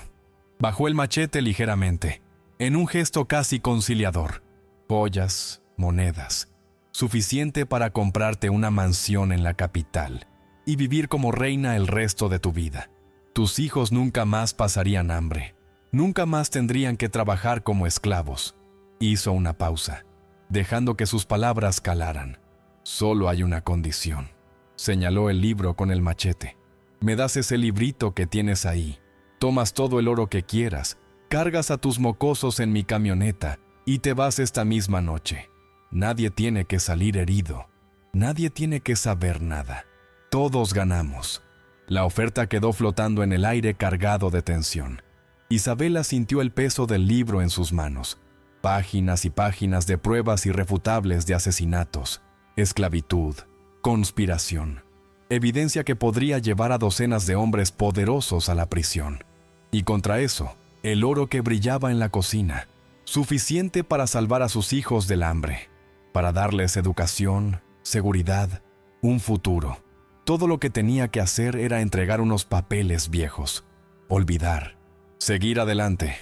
Bajó el machete ligeramente, en un gesto casi conciliador. «Joyas, monedas, suficiente para comprarte una mansión en la capital y vivir como reina el resto de tu vida. Tus hijos nunca más pasarían hambre, nunca más tendrían que trabajar como esclavos». Hizo una pausa, dejando que sus palabras calaran. «Solo hay una condición». Señaló el libro con el machete. «Me das ese librito que tienes ahí, tomas todo el oro que quieras, cargas a tus mocosos en mi camioneta y te vas esta misma noche. Nadie tiene que salir herido, nadie tiene que saber nada. Todos ganamos». La oferta quedó flotando en el aire cargado de tensión. Isabela sintió el peso del libro en sus manos. Páginas y páginas de pruebas irrefutables de asesinatos, esclavitud, conspiración. Evidencia que podría llevar a docenas de hombres poderosos a la prisión. Y contra eso, el oro que brillaba en la cocina, suficiente para salvar a sus hijos del hambre, para darles educación, seguridad, un futuro. Todo lo que tenía que hacer era entregar unos papeles viejos, olvidar, seguir adelante.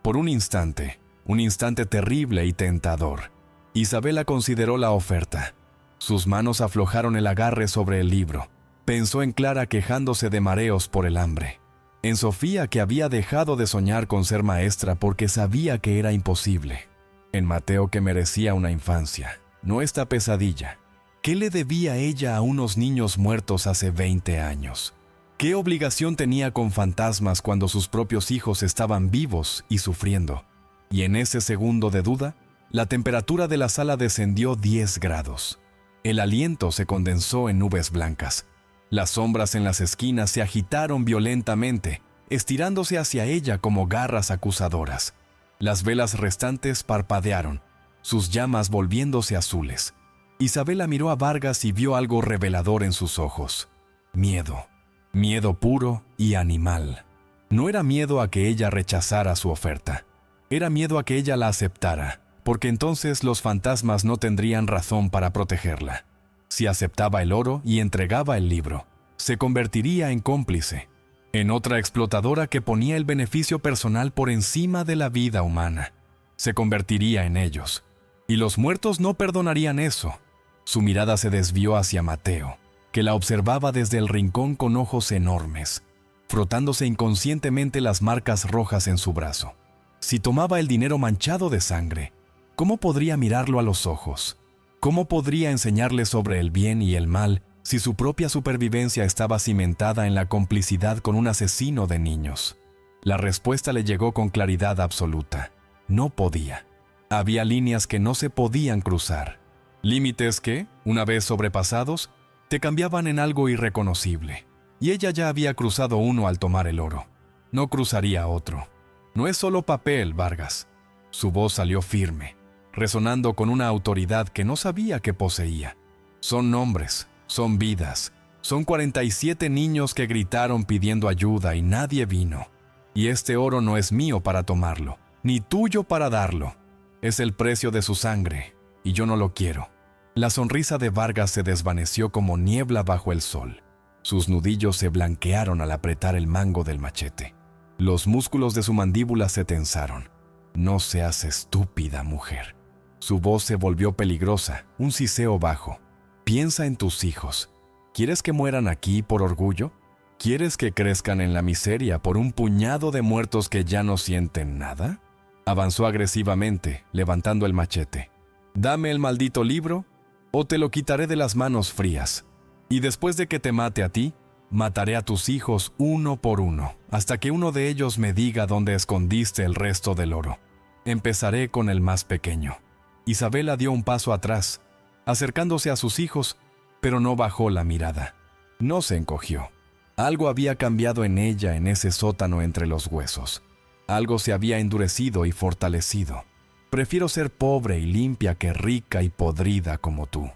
Por un instante terrible y tentador, Isabela consideró la oferta. Sus manos aflojaron el agarre sobre el libro. Pensó en Clara quejándose de mareos por el hambre, en Sofía que había dejado de soñar con ser maestra porque sabía que era imposible, en Mateo que merecía una infancia, no esta pesadilla. ¿Qué le debía ella a unos niños muertos hace 20 años? ¿Qué obligación tenía con fantasmas cuando sus propios hijos estaban vivos y sufriendo? Y en ese segundo de duda, la temperatura de la sala descendió 10 grados. El aliento se condensó en nubes blancas. Las sombras en las esquinas se agitaron violentamente, estirándose hacia ella como garras acusadoras. Las velas restantes parpadearon, sus llamas volviéndose azules. Isabela miró a Vargas y vio algo revelador en sus ojos. Miedo. Miedo puro y animal. No era miedo a que ella rechazara su oferta. Era miedo a que ella la aceptara, porque entonces los fantasmas no tendrían razón para protegerla. Si aceptaba el oro y entregaba el libro, se convertiría en cómplice, en otra explotadora que ponía el beneficio personal por encima de la vida humana. Se convertiría en ellos. Y los muertos no perdonarían eso. Su mirada se desvió hacia Mateo, que la observaba desde el rincón con ojos enormes, frotándose inconscientemente las marcas rojas en su brazo. Si tomaba el dinero manchado de sangre, ¿cómo podría mirarlo a los ojos? ¿Cómo podría enseñarle sobre el bien y el mal si su propia supervivencia estaba cimentada en la complicidad con un asesino de niños? La respuesta le llegó con claridad absoluta. No podía. Había líneas que no se podían cruzar. Límites que, una vez sobrepasados, te cambiaban en algo irreconocible. Y ella ya había cruzado uno al tomar el oro. No cruzaría otro. No es solo papel, Vargas. Su voz salió firme, resonando con una autoridad que no sabía que poseía. Son nombres, son vidas, son 47 niños que gritaron pidiendo ayuda y nadie vino. Y este oro no es mío para tomarlo, ni tuyo para darlo. Es el precio de su sangre, y yo no lo quiero. La sonrisa de Vargas se desvaneció como niebla bajo el sol. Sus nudillos se blanquearon al apretar el mango del machete. Los músculos de su mandíbula se tensaron. No seas estúpida, mujer. Su voz se volvió peligrosa, un siseo bajo. Piensa en tus hijos. ¿Quieres que mueran aquí por orgullo? ¿Quieres que crezcan en la miseria por un puñado de muertos que ya no sienten nada? Avanzó agresivamente, levantando el machete. Dame el maldito libro, o te lo quitaré de las manos frías. Y después de que te mate a ti, mataré a tus hijos uno por uno, hasta que uno de ellos me diga dónde escondiste el resto del oro. Empezaré con el más pequeño. Isabela dio un paso atrás, acercándose a sus hijos, pero no bajó la mirada. No se encogió. Algo había cambiado en ella en ese sótano entre los huesos. Algo se había endurecido y fortalecido. Prefiero ser pobre y limpia que rica y podrida como tú.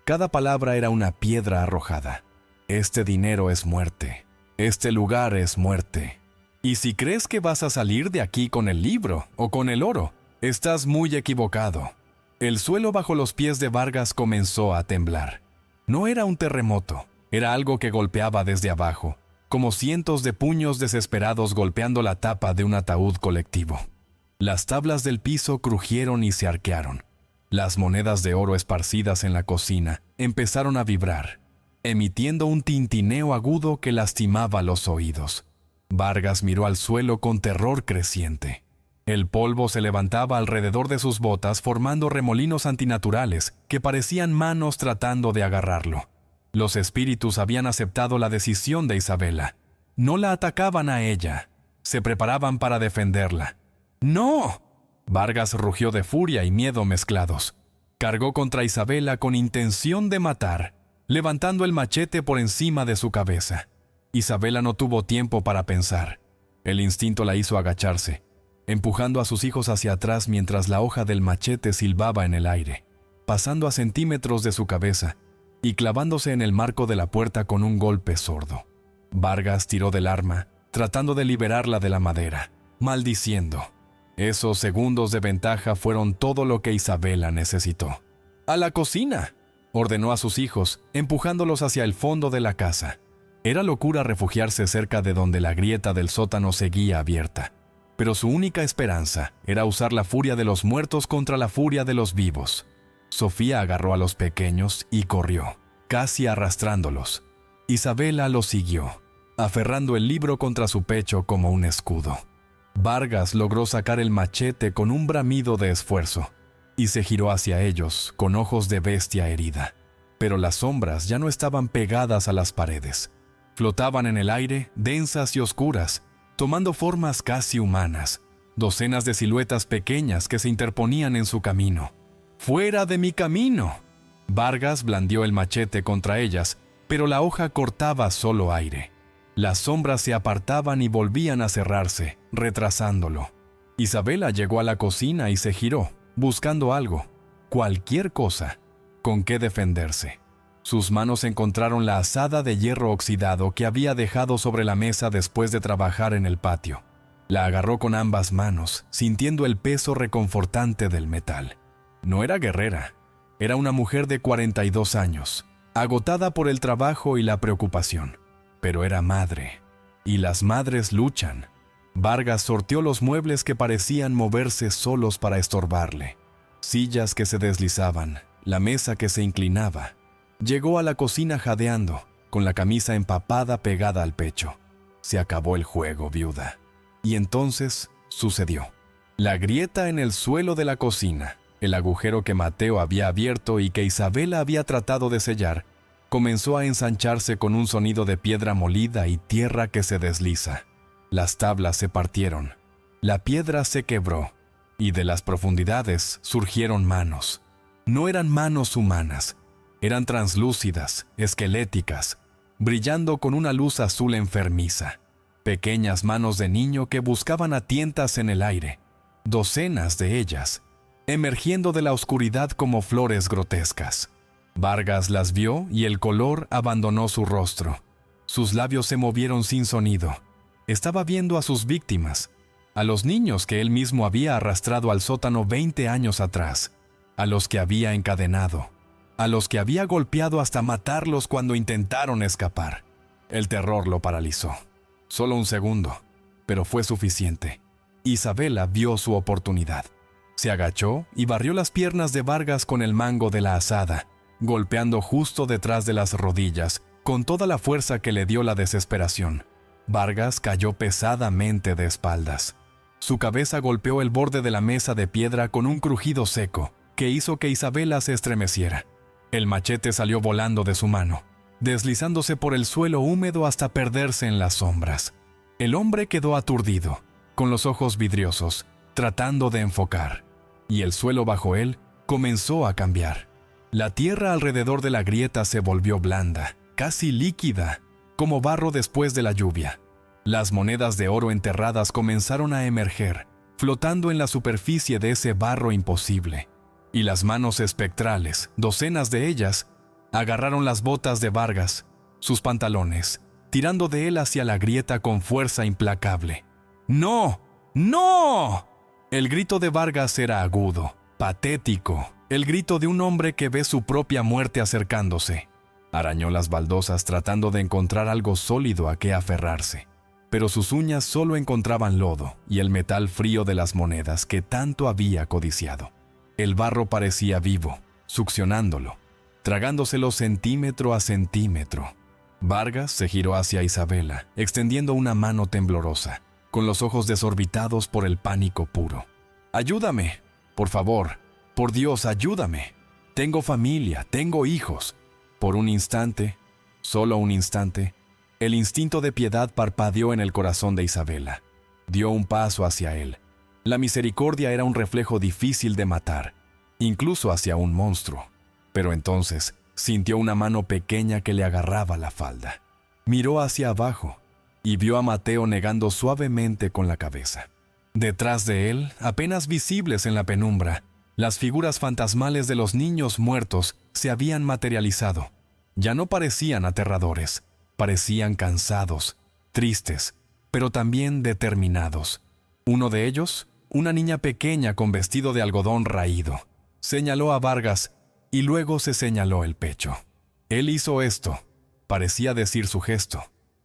Cada palabra era una piedra arrojada. Este dinero es muerte. Este lugar es muerte. Y si crees que vas a salir de aquí con el libro o con el oro, estás muy equivocado. El suelo bajo los pies de Vargas comenzó a temblar. No era un terremoto, era algo que golpeaba desde abajo, como cientos de puños desesperados golpeando la tapa de un ataúd colectivo. Las tablas del piso crujieron y se arquearon. Las monedas de oro esparcidas en la cocina empezaron a vibrar, emitiendo un tintineo agudo que lastimaba los oídos. Vargas miró al suelo con terror creciente. El polvo se levantaba alrededor de sus botas formando remolinos antinaturales que parecían manos tratando de agarrarlo. Los espíritus habían aceptado la decisión de Isabela. No la atacaban a ella. Se preparaban para defenderla. ¡No! Vargas rugió de furia y miedo mezclados. Cargó contra Isabela con intención de matar, levantando el machete por encima de su cabeza. Isabela no tuvo tiempo para pensar. El instinto la hizo agacharse, empujando a sus hijos hacia atrás mientras la hoja del machete silbaba en el aire, pasando a centímetros de su cabeza y clavándose en el marco de la puerta con un golpe sordo. Vargas tiró del arma, tratando de liberarla de la madera, maldiciendo. Esos segundos de ventaja fueron todo lo que Isabela necesitó. ¡A la cocina!, ordenó a sus hijos, empujándolos hacia el fondo de la casa. Era locura refugiarse cerca de donde la grieta del sótano seguía abierta, pero su única esperanza era usar la furia de los muertos contra la furia de los vivos. Sofía agarró a los pequeños y corrió, casi arrastrándolos. Isabela los siguió, aferrando el libro contra su pecho como un escudo. Vargas logró sacar el machete con un bramido de esfuerzo y se giró hacia ellos con ojos de bestia herida. Pero las sombras ya no estaban pegadas a las paredes. Flotaban en el aire, densas y oscuras, tomando formas casi humanas, docenas de siluetas pequeñas que se interponían en su camino. ¡Fuera de mi camino! Vargas blandió el machete contra ellas, pero la hoja cortaba solo aire. Las sombras se apartaban y volvían a cerrarse, retrasándolo. Isabela llegó a la cocina y se giró, buscando algo, cualquier cosa, con qué defenderse. Sus manos encontraron la azada de hierro oxidado que había dejado sobre la mesa después de trabajar en el patio. La agarró con ambas manos, sintiendo el peso reconfortante del metal. No era guerrera, era una mujer de 42 años, agotada por el trabajo y la preocupación. Pero era madre, y las madres luchan. Vargas sorteó los muebles que parecían moverse solos para estorbarle. Sillas que se deslizaban, la mesa que se inclinaba. Llegó a la cocina jadeando, con la camisa empapada pegada al pecho. Se acabó el juego, viuda. Y entonces sucedió. La grieta en el suelo de la cocina, el agujero que Mateo había abierto y que Isabela había tratado de sellar, comenzó a ensancharse con un sonido de piedra molida y tierra que se desliza. Las tablas se partieron, la piedra se quebró, y de las profundidades surgieron manos. No eran manos humanas, eran translúcidas, esqueléticas, brillando con una luz azul enfermiza. Pequeñas manos de niño que buscaban a tientas en el aire, docenas de ellas, emergiendo de la oscuridad como flores grotescas. Vargas las vio y el color abandonó su rostro. Sus labios se movieron sin sonido. Estaba viendo a sus víctimas, a los niños que él mismo había arrastrado al sótano 20 años atrás, a los que había encadenado, a los que había golpeado hasta matarlos cuando intentaron escapar. El terror lo paralizó. Solo un segundo, pero fue suficiente. Isabela vio su oportunidad. Se agachó y barrió las piernas de Vargas con el mango de la azada, golpeando justo detrás de las rodillas, con toda la fuerza que le dio la desesperación. Vargas cayó pesadamente de espaldas. Su cabeza golpeó el borde de la mesa de piedra con un crujido seco, que hizo que Isabela se estremeciera. El machete salió volando de su mano, deslizándose por el suelo húmedo hasta perderse en las sombras. El hombre quedó aturdido, con los ojos vidriosos, tratando de enfocar, y el suelo bajo él comenzó a cambiar. La tierra alrededor de la grieta se volvió blanda, casi líquida, como barro después de la lluvia. Las monedas de oro enterradas comenzaron a emerger, flotando en la superficie de ese barro imposible. Y las manos espectrales, docenas de ellas, agarraron las botas de Vargas, sus pantalones, tirando de él hacia la grieta con fuerza implacable. ¡No! ¡No! El grito de Vargas era agudo, patético, el grito de un hombre que ve su propia muerte acercándose. Arañó las baldosas tratando de encontrar algo sólido a qué aferrarse, pero sus uñas solo encontraban lodo y el metal frío de las monedas que tanto había codiciado. El barro parecía vivo, succionándolo, tragándoselo centímetro a centímetro. Vargas se giró hacia Isabela, extendiendo una mano temblorosa, con los ojos desorbitados por el pánico puro. «Ayúdame, por favor, por Dios, ayúdame. Tengo familia, tengo hijos». Por un instante, solo un instante, el instinto de piedad parpadeó en el corazón de Isabela. Dio un paso hacia él. La misericordia era un reflejo difícil de matar, incluso hacia un monstruo. Pero entonces sintió una mano pequeña que le agarraba la falda. Miró hacia abajo y vio a Mateo negando suavemente con la cabeza. Detrás de él, apenas visibles en la penumbra, las figuras fantasmales de los niños muertos se habían materializado. Ya no parecían aterradores, parecían cansados, tristes, pero también determinados. Uno de ellos, una niña pequeña con vestido de algodón raído, señaló a Vargas y luego se señaló el pecho. Él hizo esto, parecía decir su gesto.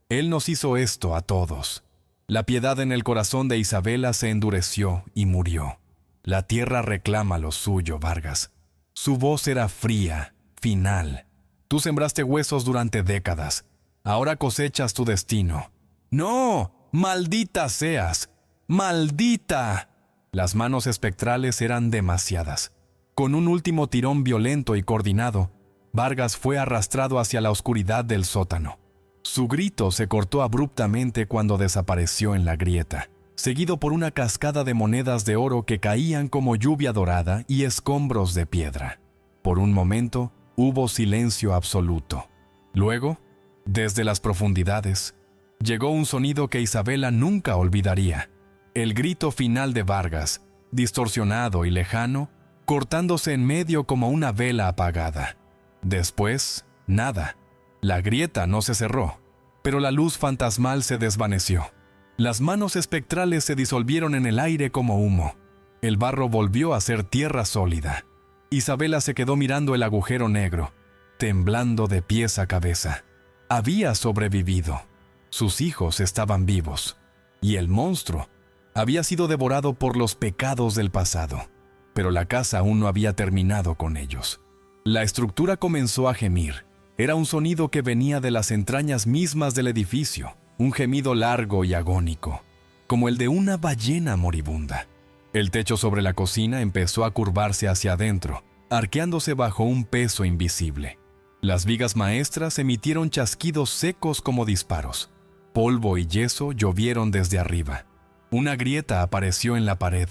Él nos hizo esto a todos. La piedad en el corazón de Isabela se endureció y murió. La tierra reclama lo suyo, Vargas. Su voz era fría, final. Tú sembraste huesos durante décadas. Ahora cosechas tu destino. ¡No! ¡Maldita seas! ¡Maldita! Las manos espectrales eran demasiadas. Con un último tirón violento y coordinado, Vargas fue arrastrado hacia la oscuridad del sótano. Su grito se cortó abruptamente cuando desapareció en la grieta, seguido por una cascada de monedas de oro que caían como lluvia dorada y escombros de piedra. Por un momento, hubo silencio absoluto. Luego, desde las profundidades, llegó un sonido que Isabela nunca olvidaría. El grito final de Vargas, distorsionado y lejano, cortándose en medio como una vela apagada. Después, nada. La grieta no se cerró, pero la luz fantasmal se desvaneció. Las manos espectrales se disolvieron en el aire como humo. El barro volvió a ser tierra sólida. Isabela se quedó mirando el agujero negro, temblando de pies a cabeza. Había sobrevivido. Sus hijos estaban vivos. Y el monstruo había sido devorado por los pecados del pasado. Pero la casa aún no había terminado con ellos. La estructura comenzó a gemir. Era un sonido que venía de las entrañas mismas del edificio, un gemido largo y agónico, como el de una ballena moribunda. El techo sobre la cocina empezó a curvarse hacia adentro, arqueándose bajo un peso invisible. Las vigas maestras emitieron chasquidos secos como disparos. Polvo y yeso llovieron desde arriba. Una grieta apareció en la pared,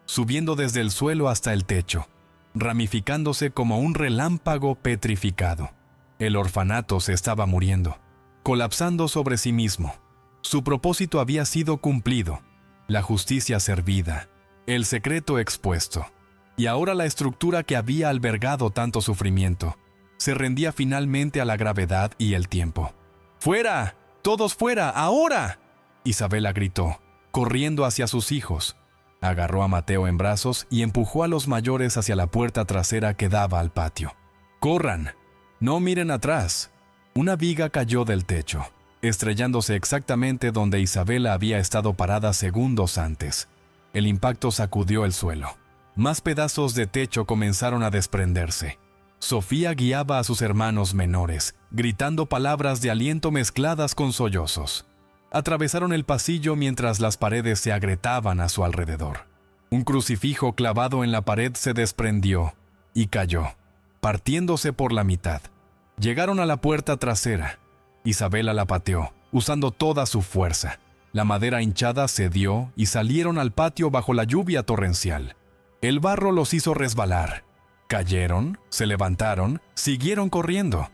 subiendo desde el suelo hasta el techo, ramificándose como un relámpago petrificado. El orfanato se estaba muriendo, colapsando sobre sí mismo. Su propósito había sido cumplido, la justicia servida, el secreto expuesto. Y ahora la estructura que había albergado tanto sufrimiento se rendía finalmente a la gravedad y el tiempo. ¡Fuera! ¡Todos fuera! ¡Ahora!, Isabela gritó, corriendo hacia sus hijos. Agarró a Mateo en brazos y empujó a los mayores hacia la puerta trasera que daba al patio. ¡Corran! ¡No miren atrás! Una viga cayó del techo, estrellándose exactamente donde Isabela había estado parada segundos antes. El impacto sacudió el suelo. Más pedazos de techo comenzaron a desprenderse. Sofía guiaba a sus hermanos menores, gritando palabras de aliento mezcladas con sollozos. Atravesaron el pasillo mientras las paredes se agrietaban a su alrededor. Un crucifijo clavado en la pared se desprendió y cayó, partiéndose por la mitad. Llegaron a la puerta trasera. Isabela la pateó, usando toda su fuerza. La madera hinchada cedió y salieron al patio bajo la lluvia torrencial. El barro los hizo resbalar. Cayeron, se levantaron, siguieron corriendo.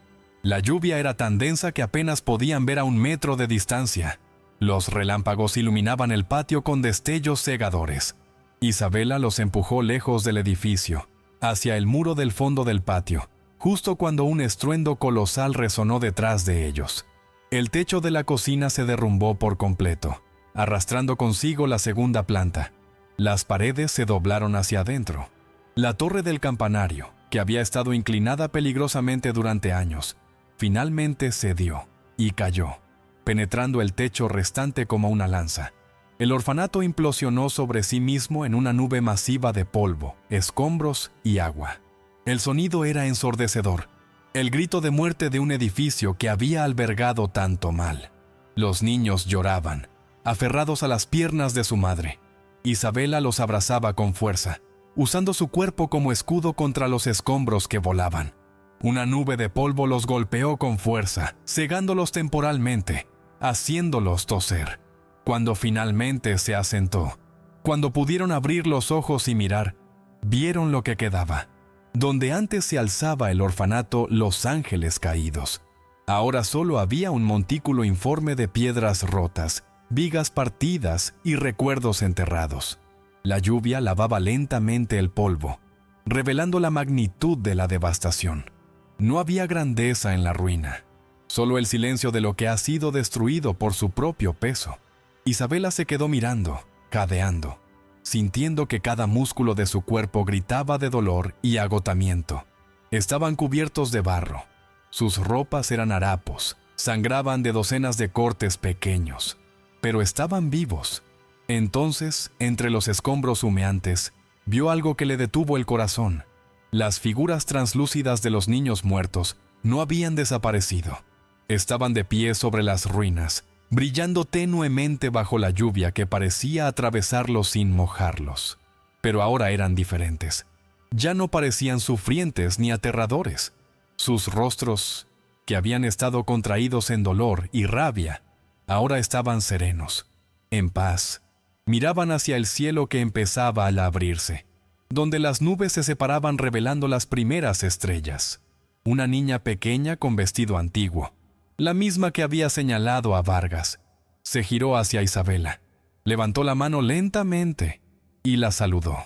La lluvia era tan densa que apenas podían ver a 1 metro de distancia. Los relámpagos iluminaban el patio con destellos cegadores. Isabela los empujó lejos del edificio, hacia el muro del fondo del patio, justo cuando un estruendo colosal resonó detrás de ellos. El techo de la cocina se derrumbó por completo, arrastrando consigo la segunda planta. Las paredes se doblaron hacia adentro. La torre del campanario, que había estado inclinada peligrosamente durante años, finalmente cedió y cayó, penetrando el techo restante como una lanza. El orfanato implosionó sobre sí mismo en una nube masiva de polvo, escombros y agua. El sonido era ensordecedor, el grito de muerte de un edificio que había albergado tanto mal. Los niños lloraban, aferrados a las piernas de su madre. Isabela los abrazaba con fuerza, usando su cuerpo como escudo contra los escombros que volaban. Una nube de polvo los golpeó con fuerza, cegándolos temporalmente, haciéndolos toser. Cuando finalmente se asentó, cuando pudieron abrir los ojos y mirar, vieron lo que quedaba. Donde antes se alzaba el orfanato Los Ángeles Caídos, ahora solo había un montículo informe de piedras rotas, vigas partidas y recuerdos enterrados. La lluvia lavaba lentamente el polvo, revelando la magnitud de la devastación. No había grandeza en la ruina, solo el silencio de lo que ha sido destruido por su propio peso. Isabela se quedó mirando, jadeando, sintiendo que cada músculo de su cuerpo gritaba de dolor y agotamiento. Estaban cubiertos de barro. Sus ropas eran harapos, sangraban de docenas de cortes pequeños, pero estaban vivos. Entonces, entre los escombros humeantes, vio algo que le detuvo el corazón. Las figuras translúcidas de los niños muertos no habían desaparecido. Estaban de pie sobre las ruinas, brillando tenuemente bajo la lluvia que parecía atravesarlos sin mojarlos. Pero ahora eran diferentes. Ya no parecían sufrientes ni aterradores. Sus rostros, que habían estado contraídos en dolor y rabia, ahora estaban serenos, en paz. Miraban hacia el cielo que empezaba a abrirse, donde las nubes se separaban revelando las primeras estrellas. Una niña pequeña con vestido antiguo, la misma que había señalado a Vargas, se giró hacia Isabela, levantó la mano lentamente y la saludó.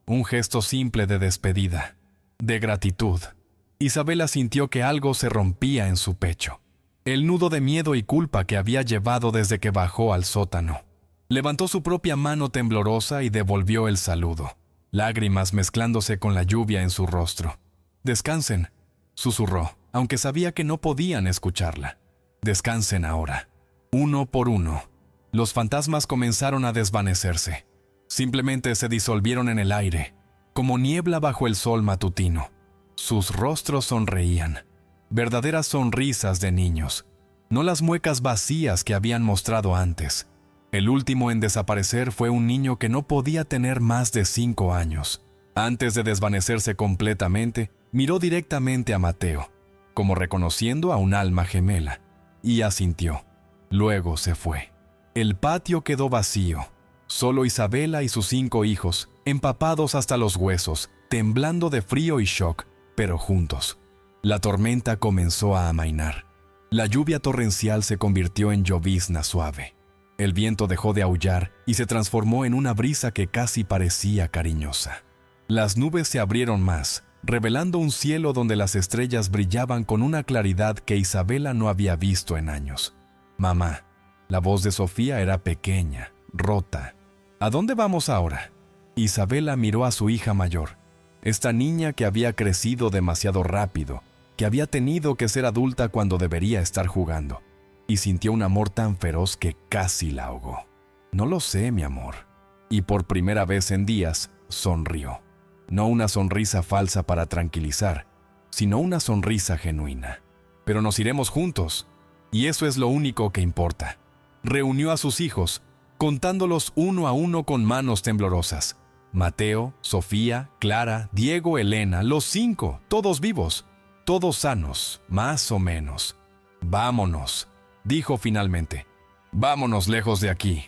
Un gesto simple de despedida, de gratitud. Isabela sintió que algo se rompía en su pecho. El nudo de miedo y culpa que había llevado desde que bajó al sótano. Levantó su propia mano temblorosa y devolvió el saludo, lágrimas mezclándose con la lluvia en su rostro. «Descansen», susurró, aunque sabía que no podían escucharla. «Descansen ahora». Uno por uno, los fantasmas comenzaron a desvanecerse. Simplemente se disolvieron en el aire, como niebla bajo el sol matutino. Sus rostros sonreían, verdaderas sonrisas de niños, no las muecas vacías que habían mostrado antes. El último en desaparecer fue un niño que no podía tener más de 5 años. Antes de desvanecerse completamente, miró directamente a Mateo, como reconociendo a un alma gemela, y asintió. Luego se fue. El patio quedó vacío. Solo Isabela y sus 5 hijos, empapados hasta los huesos, temblando de frío y shock, pero juntos. La tormenta comenzó a amainar. La lluvia torrencial se convirtió en llovizna suave. El viento dejó de aullar y se transformó en una brisa que casi parecía cariñosa. Las nubes se abrieron más, revelando un cielo donde las estrellas brillaban con una claridad que Isabela no había visto en años. «Mamá». La voz de Sofía era pequeña, rota. «¿A dónde vamos ahora?» Isabela miró a su hija mayor, esta niña que había crecido demasiado rápido, que había tenido que ser adulta cuando debería estar jugando, y sintió un amor tan feroz que casi la ahogó. «No lo sé, mi amor». Y por primera vez en días, sonrió. No una sonrisa falsa para tranquilizar, sino una sonrisa genuina. «Pero nos iremos juntos, y eso es lo único que importa». Reunió a sus hijos, contándolos uno a uno con manos temblorosas. Mateo, Sofía, Clara, Diego, Elena, los 5, todos vivos, todos sanos, más o menos. «Vámonos», dijo finalmente. «Vámonos lejos de aquí».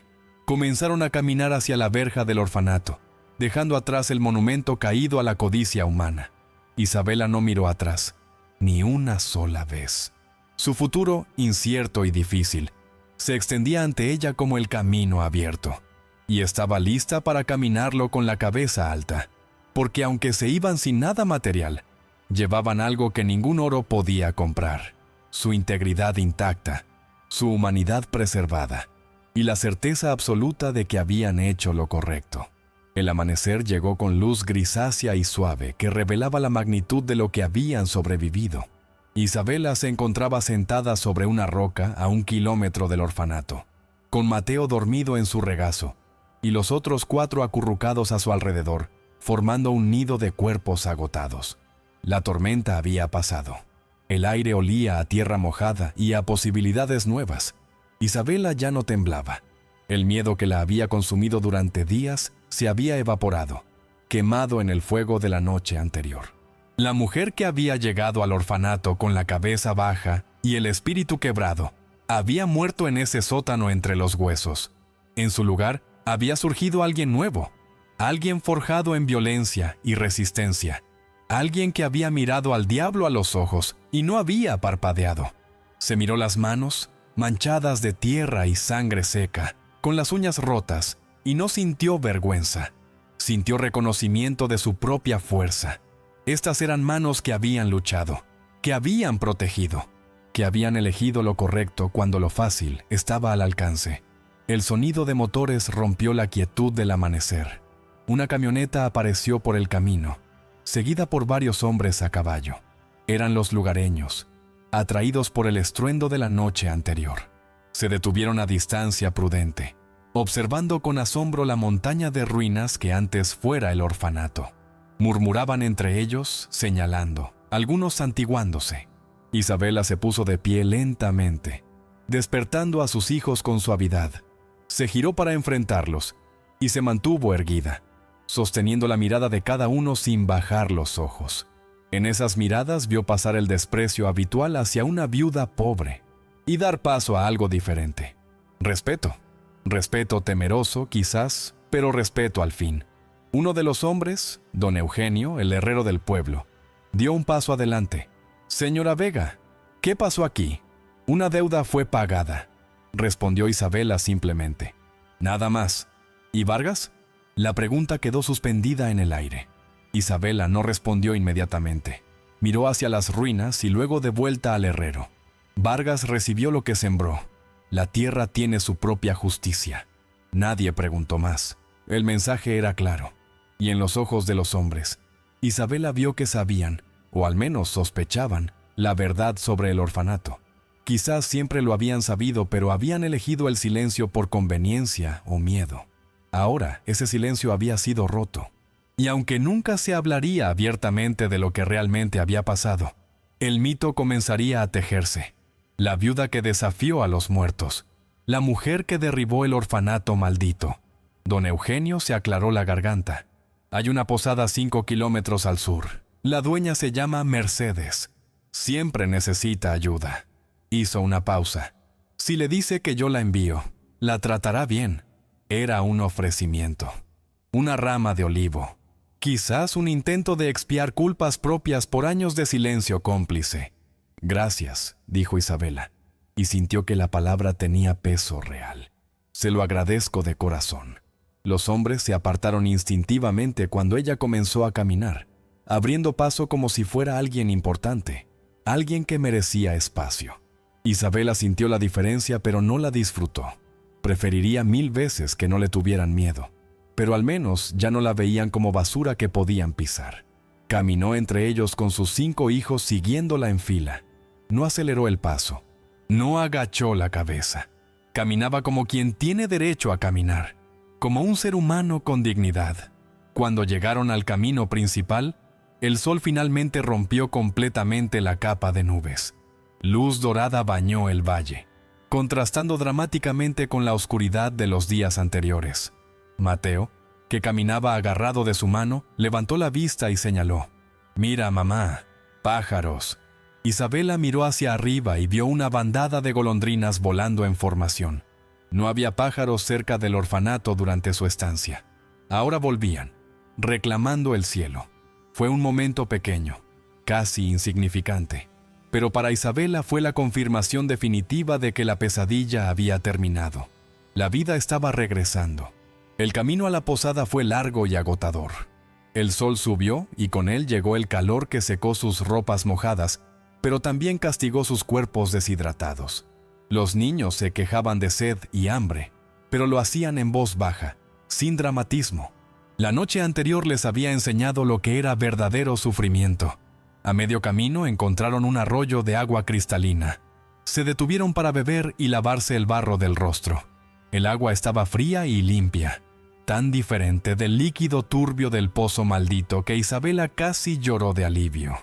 Comenzaron a caminar hacia la verja del orfanato, dejando atrás el monumento caído a la codicia humana. Isabela no miró atrás, ni una sola vez. Su futuro, incierto y difícil, se extendía ante ella como el camino abierto, y estaba lista para caminarlo con la cabeza alta, porque aunque se iban sin nada material, llevaban algo que ningún oro podía comprar: su integridad intacta, su humanidad preservada, y la certeza absoluta de que habían hecho lo correcto. El amanecer llegó con luz grisácea y suave que revelaba la magnitud de lo que habían sobrevivido. Isabela se encontraba sentada sobre una roca a 1 kilómetro del orfanato, con Mateo dormido en su regazo, y los otros 4 acurrucados a su alrededor, formando un nido de cuerpos agotados. La tormenta había pasado. El aire olía a tierra mojada y a posibilidades nuevas. Isabela ya no temblaba. El miedo que la había consumido durante días se había evaporado, quemado en el fuego de la noche anterior. La mujer que había llegado al orfanato con la cabeza baja y el espíritu quebrado, había muerto en ese sótano entre los huesos. En su lugar había surgido alguien nuevo, alguien forjado en violencia y resistencia, alguien que había mirado al diablo a los ojos y no había parpadeado. Se miró las manos, manchadas de tierra y sangre seca, con las uñas rotas, y no sintió vergüenza. Sintió reconocimiento de su propia fuerza. Estas eran manos que habían luchado, que habían protegido, que habían elegido lo correcto cuando lo fácil estaba al alcance. El sonido de motores rompió la quietud del amanecer. Una camioneta apareció por el camino, seguida por varios hombres a caballo. Eran los lugareños, atraídos por el estruendo de la noche anterior. Se detuvieron a distancia prudente, observando con asombro la montaña de ruinas que antes fuera el orfanato. Murmuraban entre ellos, señalando, algunos santiguándose. Isabela se puso de pie lentamente, despertando a sus hijos con suavidad. Se giró para enfrentarlos y se mantuvo erguida, sosteniendo la mirada de cada uno sin bajar los ojos. En esas miradas vio pasar el desprecio habitual hacia una viuda pobre y dar paso a algo diferente. Respeto. Respeto temeroso, quizás, pero respeto al fin. Uno de los hombres, don Eugenio, el herrero del pueblo, dio un paso adelante. «Señora Vega, ¿qué pasó aquí?» «Una deuda fue pagada», respondió Isabela simplemente. «Nada más». «¿Y Vargas?» La pregunta quedó suspendida en el aire. Isabela no respondió inmediatamente. Miró hacia las ruinas y luego de vuelta al herrero. Vargas recibió lo que sembró. La tierra tiene su propia justicia. Nadie preguntó más. El mensaje era claro. Y en los ojos de los hombres, Isabela vio que sabían, o al menos sospechaban, la verdad sobre el orfanato. Quizás siempre lo habían sabido, pero habían elegido el silencio por conveniencia o miedo. Ahora ese silencio había sido roto. Y aunque nunca se hablaría abiertamente de lo que realmente había pasado, el mito comenzaría a tejerse. La viuda que desafió a los muertos. La mujer que derribó el orfanato maldito. Don Eugenio se aclaró la garganta. Hay una posada 5 kilómetros al sur. La dueña se llama Mercedes. Siempre necesita ayuda. Hizo una pausa. Si le dice que yo la envío, la tratará bien. Era un ofrecimiento. Una rama de olivo. Quizás un intento de expiar culpas propias por años de silencio cómplice. «Gracias», dijo Isabela, y sintió que la palabra tenía peso real. «Se lo agradezco de corazón». Los hombres se apartaron instintivamente cuando ella comenzó a caminar, abriendo paso como si fuera alguien importante, alguien que merecía espacio. Isabela sintió la diferencia, pero no la disfrutó. Preferiría 1000 veces que no le tuvieran miedo, pero al menos ya no la veían como basura que podían pisar. Caminó entre ellos con sus 5 hijos siguiéndola en fila. No aceleró el paso, no agachó la cabeza. Caminaba como quien tiene derecho a caminar, como un ser humano con dignidad. Cuando llegaron al camino principal, el sol finalmente rompió completamente la capa de nubes. Luz dorada bañó el valle, contrastando dramáticamente con la oscuridad de los días anteriores. Mateo, que caminaba agarrado de su mano, levantó la vista y señaló: «Mira, mamá, pájaros». Isabela miró hacia arriba y vio una bandada de golondrinas volando en formación. No había pájaros cerca del orfanato durante su estancia. Ahora volvían, reclamando el cielo. Fue un momento pequeño, casi insignificante, pero para Isabela fue la confirmación definitiva de que la pesadilla había terminado. La vida estaba regresando. El camino a la posada fue largo y agotador. El sol subió y con él llegó el calor que secó sus ropas mojadas, pero también castigó sus cuerpos deshidratados. Los niños se quejaban de sed y hambre, pero lo hacían en voz baja, sin dramatismo. La noche anterior les había enseñado lo que era verdadero sufrimiento. A medio camino encontraron un arroyo de agua cristalina. Se detuvieron para beber y lavarse el barro del rostro. El agua estaba fría y limpia, tan diferente del líquido turbio del pozo maldito que Isabela casi lloró de alivio.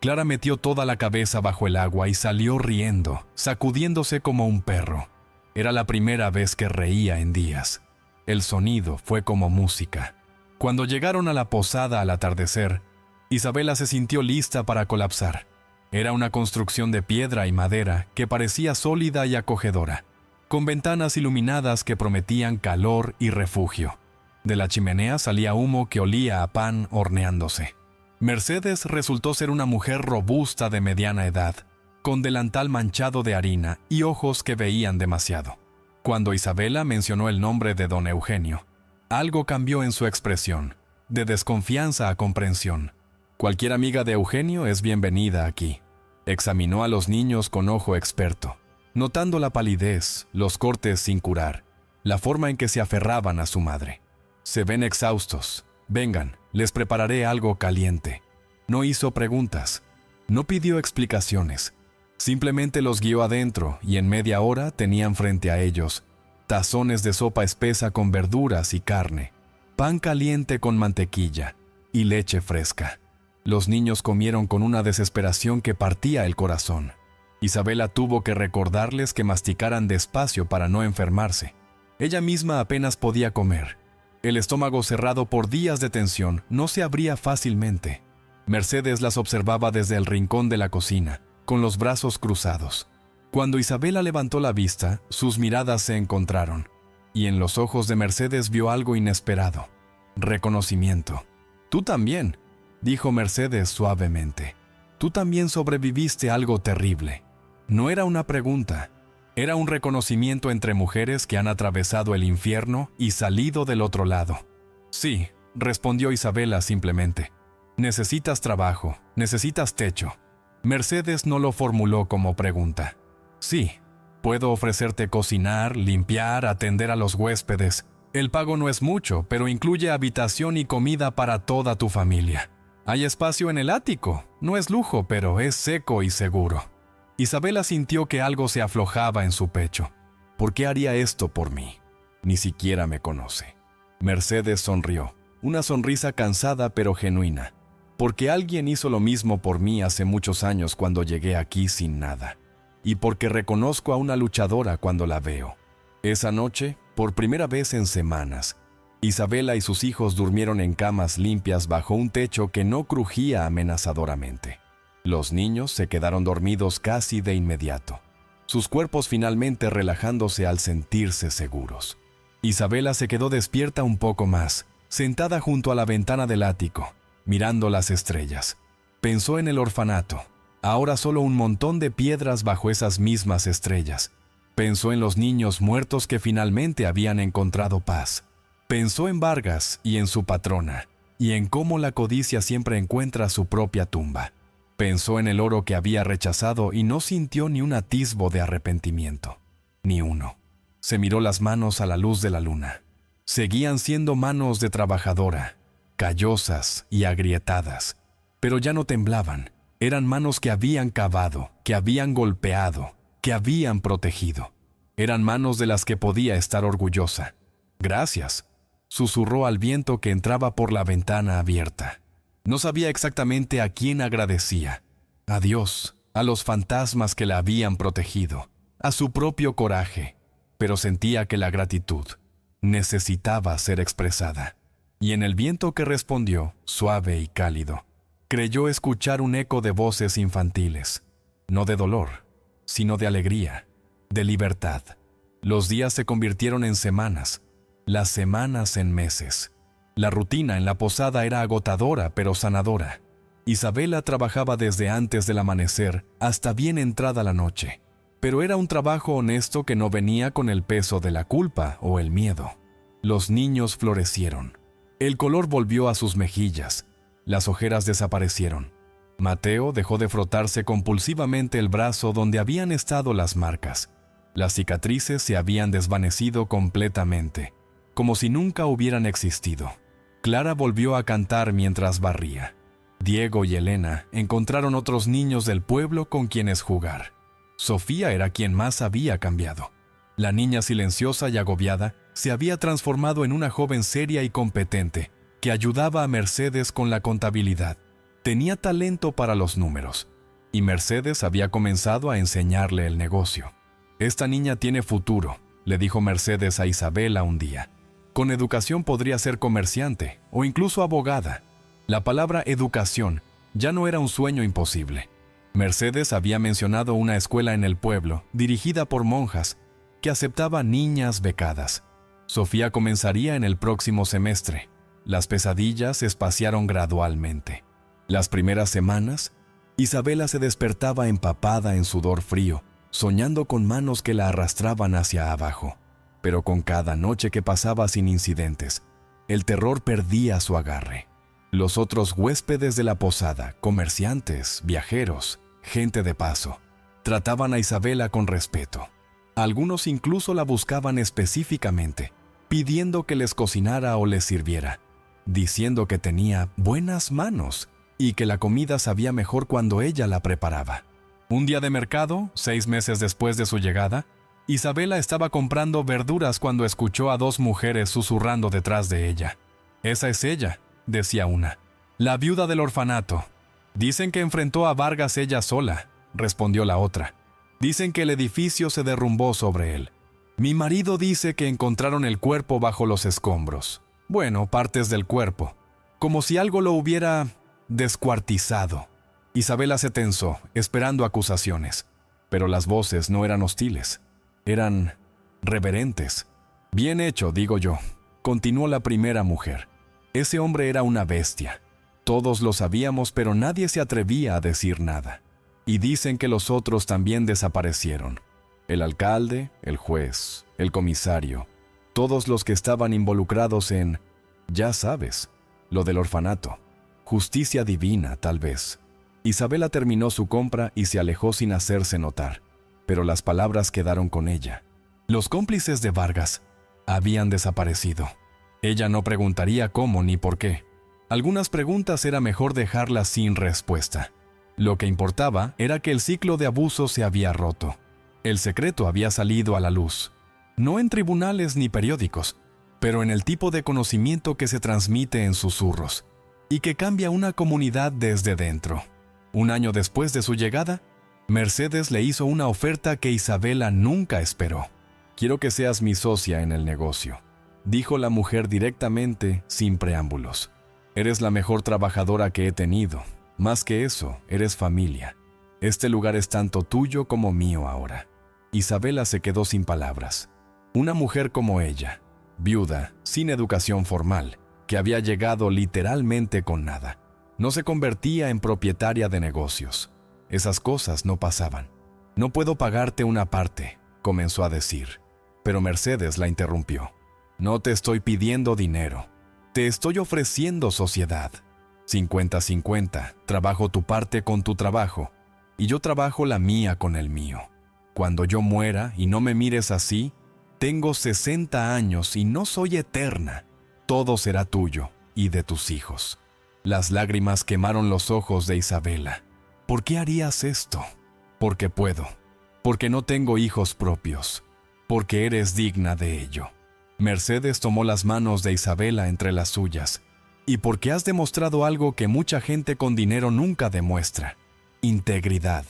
Clara metió toda la cabeza bajo el agua y salió riendo, sacudiéndose como un perro. Era la primera vez que reía en días. El sonido fue como música. Cuando llegaron a la posada al atardecer, Isabela se sintió lista para colapsar. Era una construcción de piedra y madera que parecía sólida y acogedora, con ventanas iluminadas que prometían calor y refugio. De la chimenea salía humo que olía a pan horneándose. Mercedes resultó ser una mujer robusta de mediana edad, con delantal manchado de harina y ojos que veían demasiado. Cuando Isabela mencionó el nombre de don Eugenio, algo cambió en su expresión, de desconfianza a comprensión. Cualquier amiga de Eugenio es bienvenida aquí. Examinó a los niños con ojo experto, notando la palidez, los cortes sin curar, la forma en que se aferraban a su madre. Se ven exhaustos. Vengan, les prepararé algo caliente. No hizo preguntas. No pidió explicaciones. Simplemente los guió adentro y en media hora tenían frente a ellos tazones de sopa espesa con verduras y carne, pan caliente con mantequilla y leche fresca. Los niños comieron con una desesperación que partía el corazón. Isabela tuvo que recordarles que masticaran despacio para no enfermarse. Ella misma apenas podía comer. El estómago cerrado por días de tensión no se abría fácilmente. Mercedes las observaba desde el rincón de la cocina, con los brazos cruzados. Cuando Isabela levantó la vista, sus miradas se encontraron, y en los ojos de Mercedes vio algo inesperado: reconocimiento. «Tú también», dijo Mercedes suavemente. «Tú también sobreviviste a algo terrible». No era una pregunta, era un reconocimiento entre mujeres que han atravesado el infierno y salido del otro lado. «Sí», respondió Isabela simplemente. «Necesitas trabajo, necesitas techo». Mercedes no lo formuló como pregunta. «Sí, puedo ofrecerte cocinar, limpiar, atender a los huéspedes. El pago no es mucho, pero incluye habitación y comida para toda tu familia. Hay espacio en el ático, no es lujo, pero es seco y seguro». Isabela sintió que algo se aflojaba en su pecho. «¿Por qué haría esto por mí? Ni siquiera me conoce». Mercedes sonrió, una sonrisa cansada pero genuina. «Porque alguien hizo lo mismo por mí hace muchos años cuando llegué aquí sin nada. Y porque reconozco a una luchadora cuando la veo». Esa noche, por primera vez en semanas, Isabela y sus hijos durmieron en camas limpias bajo un techo que no crujía amenazadoramente. Los niños se quedaron dormidos casi de inmediato, sus cuerpos finalmente relajándose al sentirse seguros. Isabela se quedó despierta un poco más, sentada junto a la ventana del ático, mirando las estrellas. Pensó en el orfanato, ahora solo un montón de piedras bajo esas mismas estrellas. Pensó en los niños muertos que finalmente habían encontrado paz. Pensó en Vargas y en su patrona, y en cómo la codicia siempre encuentra su propia tumba. Pensó en el oro que había rechazado y no sintió ni un atisbo de arrepentimiento. Ni uno. Se miró las manos a la luz de la luna. Seguían siendo manos de trabajadora, callosas y agrietadas, pero ya no temblaban. Eran manos que habían cavado, que habían golpeado, que habían protegido. Eran manos de las que podía estar orgullosa. «Gracias», susurró al viento que entraba por la ventana abierta. No sabía exactamente a quién agradecía. A Dios, a los fantasmas que la habían protegido, a su propio coraje, pero sentía que la gratitud necesitaba ser expresada. Y en el viento que respondió, suave y cálido, creyó escuchar un eco de voces infantiles, no de dolor, sino de alegría, de libertad. Los días se convirtieron en semanas, las semanas en meses. La rutina en la posada era agotadora pero sanadora. Isabela trabajaba desde antes del amanecer hasta bien entrada la noche, pero era un trabajo honesto que no venía con el peso de la culpa o el miedo. Los niños florecieron. El color volvió a sus mejillas. Las ojeras desaparecieron. Mateo dejó de frotarse compulsivamente el brazo donde habían estado las marcas. Las cicatrices se habían desvanecido completamente, como si nunca hubieran existido. Clara volvió a cantar mientras barría. Diego y Elena encontraron otros niños del pueblo con quienes jugar. Sofía era quien más había cambiado. La niña silenciosa y agobiada se había transformado en una joven seria y competente que ayudaba a Mercedes con la contabilidad. Tenía talento para los números, y Mercedes había comenzado a enseñarle el negocio. «Esta niña tiene futuro», le dijo Mercedes a Isabela un día. «Con educación podría ser comerciante o incluso abogada». La palabra educación ya no era un sueño imposible. Mercedes había mencionado una escuela en el pueblo, dirigida por monjas, que aceptaba niñas becadas. Sofía comenzaría en el próximo semestre. Las pesadillas se espaciaron gradualmente. Las primeras semanas, Isabela se despertaba empapada en sudor frío, soñando con manos que la arrastraban hacia abajo. Pero con cada noche que pasaba sin incidentes, el terror perdía su agarre. Los otros huéspedes de la posada, comerciantes, viajeros, gente de paso, trataban a Isabela con respeto. Algunos incluso la buscaban específicamente, pidiendo que les cocinara o les sirviera, diciendo que tenía buenas manos y que la comida sabía mejor cuando ella la preparaba. Un día de mercado, 6 meses después de su llegada, Isabela estaba comprando verduras cuando escuchó a 2 mujeres susurrando detrás de ella. «Esa es ella», decía una, «la viuda del orfanato». «Dicen que enfrentó a Vargas ella sola», respondió la otra. «Dicen que el edificio se derrumbó sobre él. Mi marido dice que encontraron el cuerpo bajo los escombros. Bueno, partes del cuerpo, como si algo lo hubiera descuartizado». Isabela se tensó, esperando acusaciones, pero las voces no eran hostiles, eran reverentes. «Bien hecho, digo yo», continuó la primera mujer. «Ese hombre era una bestia. Todos lo sabíamos, pero nadie se atrevía a decir nada. Y dicen que los otros también desaparecieron. El alcalde, el juez, el comisario, todos los que estaban involucrados en, ya sabes, lo del orfanato. Justicia divina, tal vez». Isabela terminó su compra y se alejó sin hacerse notar, pero las palabras quedaron con ella. Los cómplices de Vargas habían desaparecido. Ella no preguntaría cómo ni por qué. Algunas preguntas era mejor dejarlas sin respuesta. Lo que importaba era que el ciclo de abuso se había roto. El secreto había salido a la luz, no en tribunales ni periódicos, pero en el tipo de conocimiento que se transmite en susurros y que cambia una comunidad desde dentro. Un año después de su llegada, Mercedes le hizo una oferta que Isabela nunca esperó. «Quiero que seas mi socia en el negocio», dijo la mujer directamente, sin preámbulos. «Eres la mejor trabajadora que he tenido. Más que eso, eres familia. Este lugar es tanto tuyo como mío ahora». Isabela se quedó sin palabras. Una mujer como ella, viuda, sin educación formal, que había llegado literalmente con nada, no se convertía en propietaria de negocios. Esas cosas no pasaban. «No puedo pagarte una parte», comenzó a decir, pero Mercedes la interrumpió. «No te estoy pidiendo dinero. Te estoy ofreciendo sociedad. 50-50, trabajo tu parte con tu trabajo, y yo trabajo la mía con el mío. Cuando yo muera y no me mires así, tengo 60 años y no soy eterna. Todo será tuyo y de tus hijos». Las lágrimas quemaron los ojos de Isabela. «¿Por qué harías esto?» «Porque puedo. Porque no tengo hijos propios. Porque eres digna de ello». Mercedes tomó las manos de Isabela entre las suyas. «Y porque has demostrado algo que mucha gente con dinero nunca demuestra: integridad.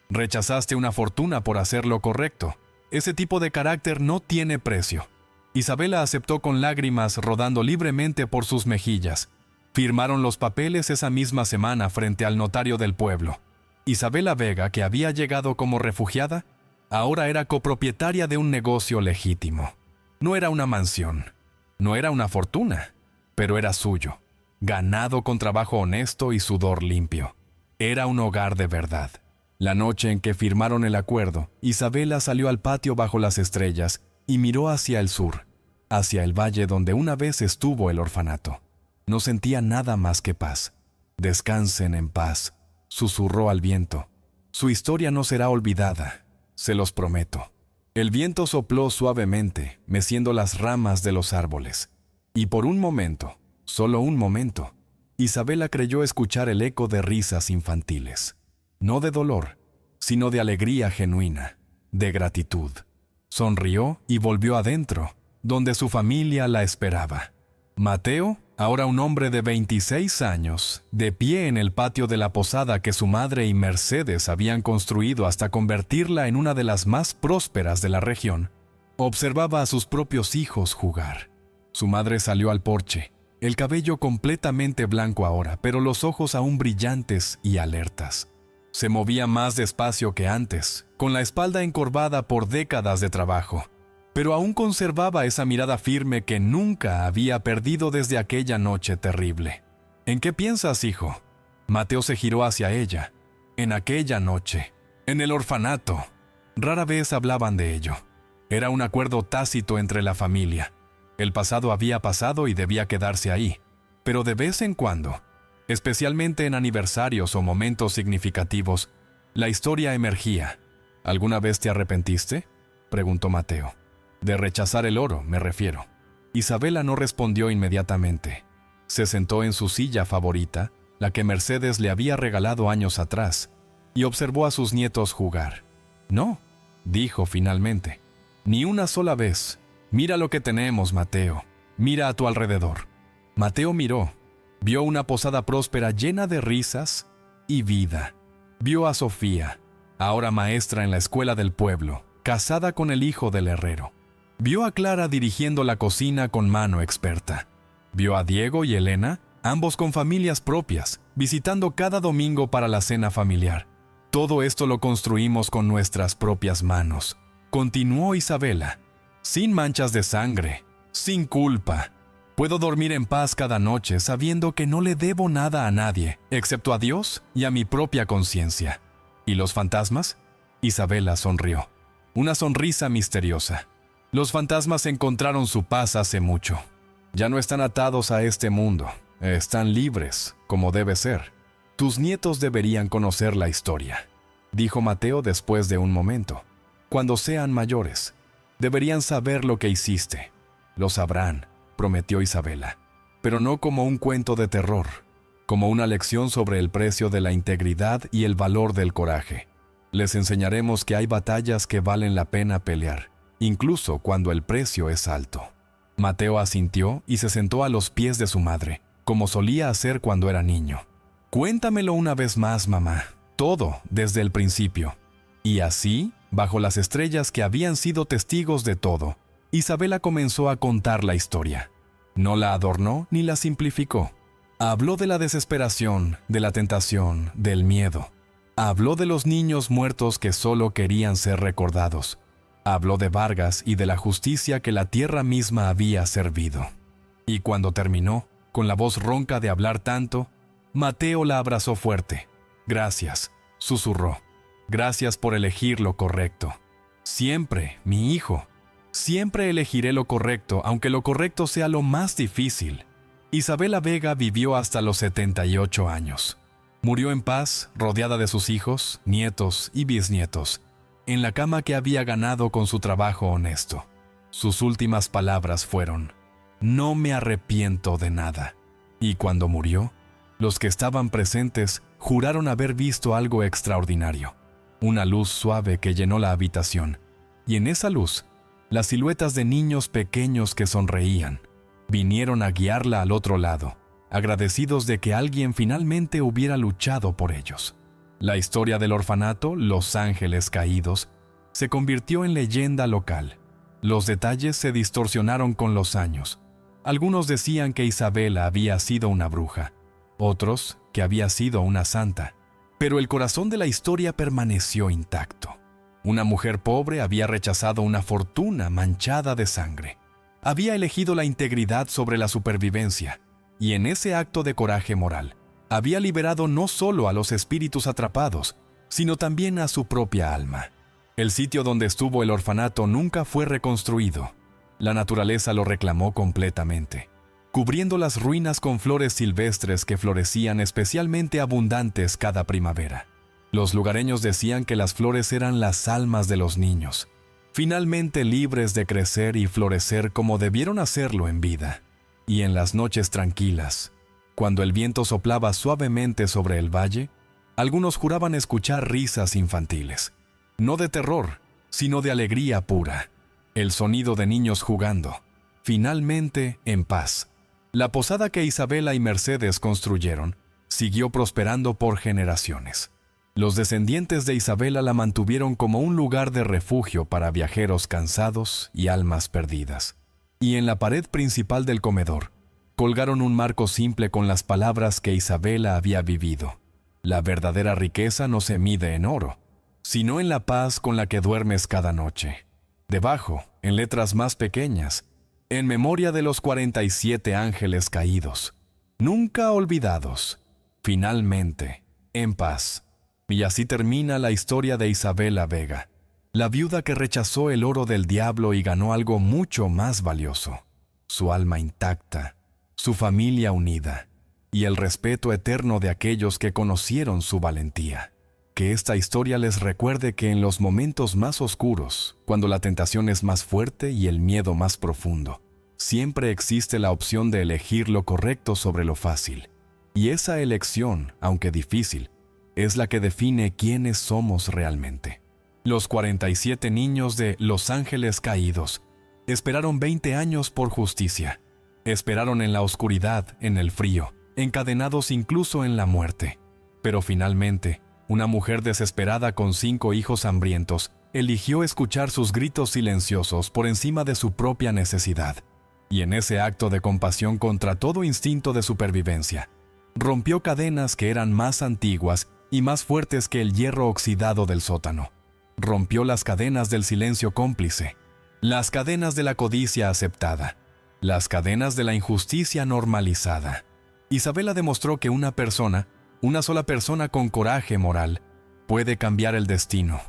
Rechazaste una fortuna por hacer lo correcto. Ese tipo de carácter no tiene precio». Isabela aceptó con lágrimas rodando libremente por sus mejillas. Firmaron los papeles esa misma semana frente al notario del pueblo. Isabela Vega, que había llegado como refugiada, ahora era copropietaria de un negocio legítimo. No era una mansión, no era una fortuna, pero era suyo. ganado con trabajo honesto y sudor limpio. Era un hogar de verdad. La noche en que firmaron el acuerdo, Isabela salió al patio bajo las estrellas y miró hacia el sur, hacia el valle donde una vez estuvo el orfanato. No sentía nada más que paz. «Descansen en paz», susurró al viento. «Su historia no será olvidada, se los prometo». El viento sopló suavemente, meciendo las ramas de los árboles. Y por un momento, solo un momento, Isabela creyó escuchar el eco de risas infantiles. No de dolor, sino de alegría genuina, de gratitud. Sonrió y volvió adentro, donde su familia la esperaba. Mateo, ahora un hombre de 26 años, de pie en el patio de la posada que su madre y Mercedes habían construido hasta convertirla en una de las más prósperas de la región, observaba a sus propios hijos jugar. Su madre salió al porche, el cabello completamente blanco ahora, pero los ojos aún brillantes y alertas. Se movía más despacio que antes, con la espalda encorvada por décadas de trabajo, pero aún conservaba esa mirada firme que nunca había perdido desde aquella noche terrible. ¿En qué piensas, hijo? Mateo se giró hacia ella. En aquella noche, en el orfanato. Rara vez hablaban de ello. Era un acuerdo tácito entre la familia. El pasado había pasado y debía quedarse ahí, pero de vez en cuando, especialmente en aniversarios o momentos significativos, la historia emergía. ¿Alguna vez te arrepentiste?, preguntó Mateo. De rechazar el oro, me refiero. Isabela no respondió inmediatamente. Se sentó en su silla favorita, la que Mercedes le había regalado años atrás, y observó a sus nietos jugar. No, dijo finalmente. Ni una sola vez. Mira lo que tenemos, Mateo. Mira a tu alrededor. Mateo miró. Vio una posada próspera llena de risas y vida. Vio a Sofía, ahora maestra en la escuela del pueblo, casada con el hijo del herrero. Vio a Clara dirigiendo la cocina con mano experta. Vio a Diego y Elena, ambos con familias propias, visitando cada domingo para la cena familiar. Todo esto lo construimos con nuestras propias manos. Continuó Isabela. Sin manchas de sangre, sin culpa. Puedo dormir en paz cada noche sabiendo que no le debo nada a nadie, excepto a Dios y a mi propia conciencia. ¿Y los fantasmas? Isabela sonrió. Una sonrisa misteriosa. Los fantasmas encontraron su paz hace mucho. Ya no están atados a este mundo. Están libres, como debe ser. Tus nietos deberían conocer la historia, dijo Mateo después de un momento. Cuando sean mayores, deberían saber lo que hiciste. Lo sabrán, prometió Isabela, pero no como un cuento de terror, como una lección sobre el precio de la integridad y el valor del coraje. Les enseñaremos que hay batallas que valen la pena pelear, incluso cuando el precio es alto. Mateo asintió y se sentó a los pies de su madre, como solía hacer cuando era niño. Cuéntamelo una vez más, mamá, todo desde el principio. Y así, bajo las estrellas que habían sido testigos de todo, Isabela comenzó a contar la historia. No la adornó ni la simplificó. Habló de la desesperación, de la tentación, del miedo. Habló de los niños muertos que solo querían ser recordados. Habló de Vargas y de la justicia que la tierra misma había servido. Y cuando terminó, con la voz ronca de hablar tanto, Mateo la abrazó fuerte. «Gracias», susurró. «Gracias por elegir lo correcto. Siempre, mi hijo. Siempre elegiré lo correcto, aunque lo correcto sea lo más difícil». Isabela Vega vivió hasta los 78 años. Murió en paz, rodeada de sus hijos, nietos y bisnietos, en la cama que había ganado con su trabajo honesto. Sus últimas palabras fueron: «No me arrepiento de nada». Y cuando murió, los que estaban presentes juraron haber visto algo extraordinario. Una luz suave que llenó la habitación, y en esa luz, las siluetas de niños pequeños que sonreían, vinieron a guiarla al otro lado, agradecidos de que alguien finalmente hubiera luchado por ellos. La historia del orfanato, Los Ángeles Caídos, se convirtió en leyenda local. Los detalles se distorsionaron con los años. Algunos decían que Isabela había sido una bruja, otros que había sido una santa, pero el corazón de la historia permaneció intacto. Una mujer pobre había rechazado una fortuna manchada de sangre. Había elegido la integridad sobre la supervivencia, y en ese acto de coraje moral, había liberado no solo a los espíritus atrapados, sino también a su propia alma. El sitio donde estuvo el orfanato nunca fue reconstruido. La naturaleza lo reclamó completamente, cubriendo las ruinas con flores silvestres que florecían especialmente abundantes cada primavera. Los lugareños decían que las flores eran las almas de los niños, finalmente libres de crecer y florecer como debieron hacerlo en vida. Y en las noches tranquilas, cuando el viento soplaba suavemente sobre el valle, algunos juraban escuchar risas infantiles, no de terror, sino de alegría pura, el sonido de niños jugando, finalmente en paz. La posada que Isabela y Mercedes construyeron siguió prosperando por generaciones. Los descendientes de Isabela la mantuvieron como un lugar de refugio para viajeros cansados y almas perdidas. Y en la pared principal del comedor, colgaron un marco simple con las palabras que Isabela había vivido. La verdadera riqueza no se mide en oro, sino en la paz con la que duermes cada noche. Debajo, en letras más pequeñas, en memoria de los 47 ángeles caídos, nunca olvidados, finalmente, en paz. Y así termina la historia de Isabela Vega, la viuda que rechazó el oro del diablo y ganó algo mucho más valioso: su alma intacta, su familia unida y el respeto eterno de aquellos que conocieron su valentía. Que esta historia les recuerde que en los momentos más oscuros, cuando la tentación es más fuerte y el miedo más profundo, siempre existe la opción de elegir lo correcto sobre lo fácil. Y esa elección, aunque difícil, es la que define quiénes somos realmente. Los 47 niños de Los Ángeles Caídos esperaron 20 años por justicia. Esperaron en la oscuridad, en el frío, encadenados incluso en la muerte. Pero finalmente, una mujer desesperada con 5 hijos hambrientos eligió escuchar sus gritos silenciosos por encima de su propia necesidad. Y en ese acto de compasión contra todo instinto de supervivencia, rompió cadenas que eran más antiguas y más fuertes que el hierro oxidado del sótano. Rompió las cadenas del silencio cómplice, las cadenas de la codicia aceptada, las cadenas de la injusticia normalizada. Isabela demostró que una sola persona con coraje moral, puede cambiar el destino,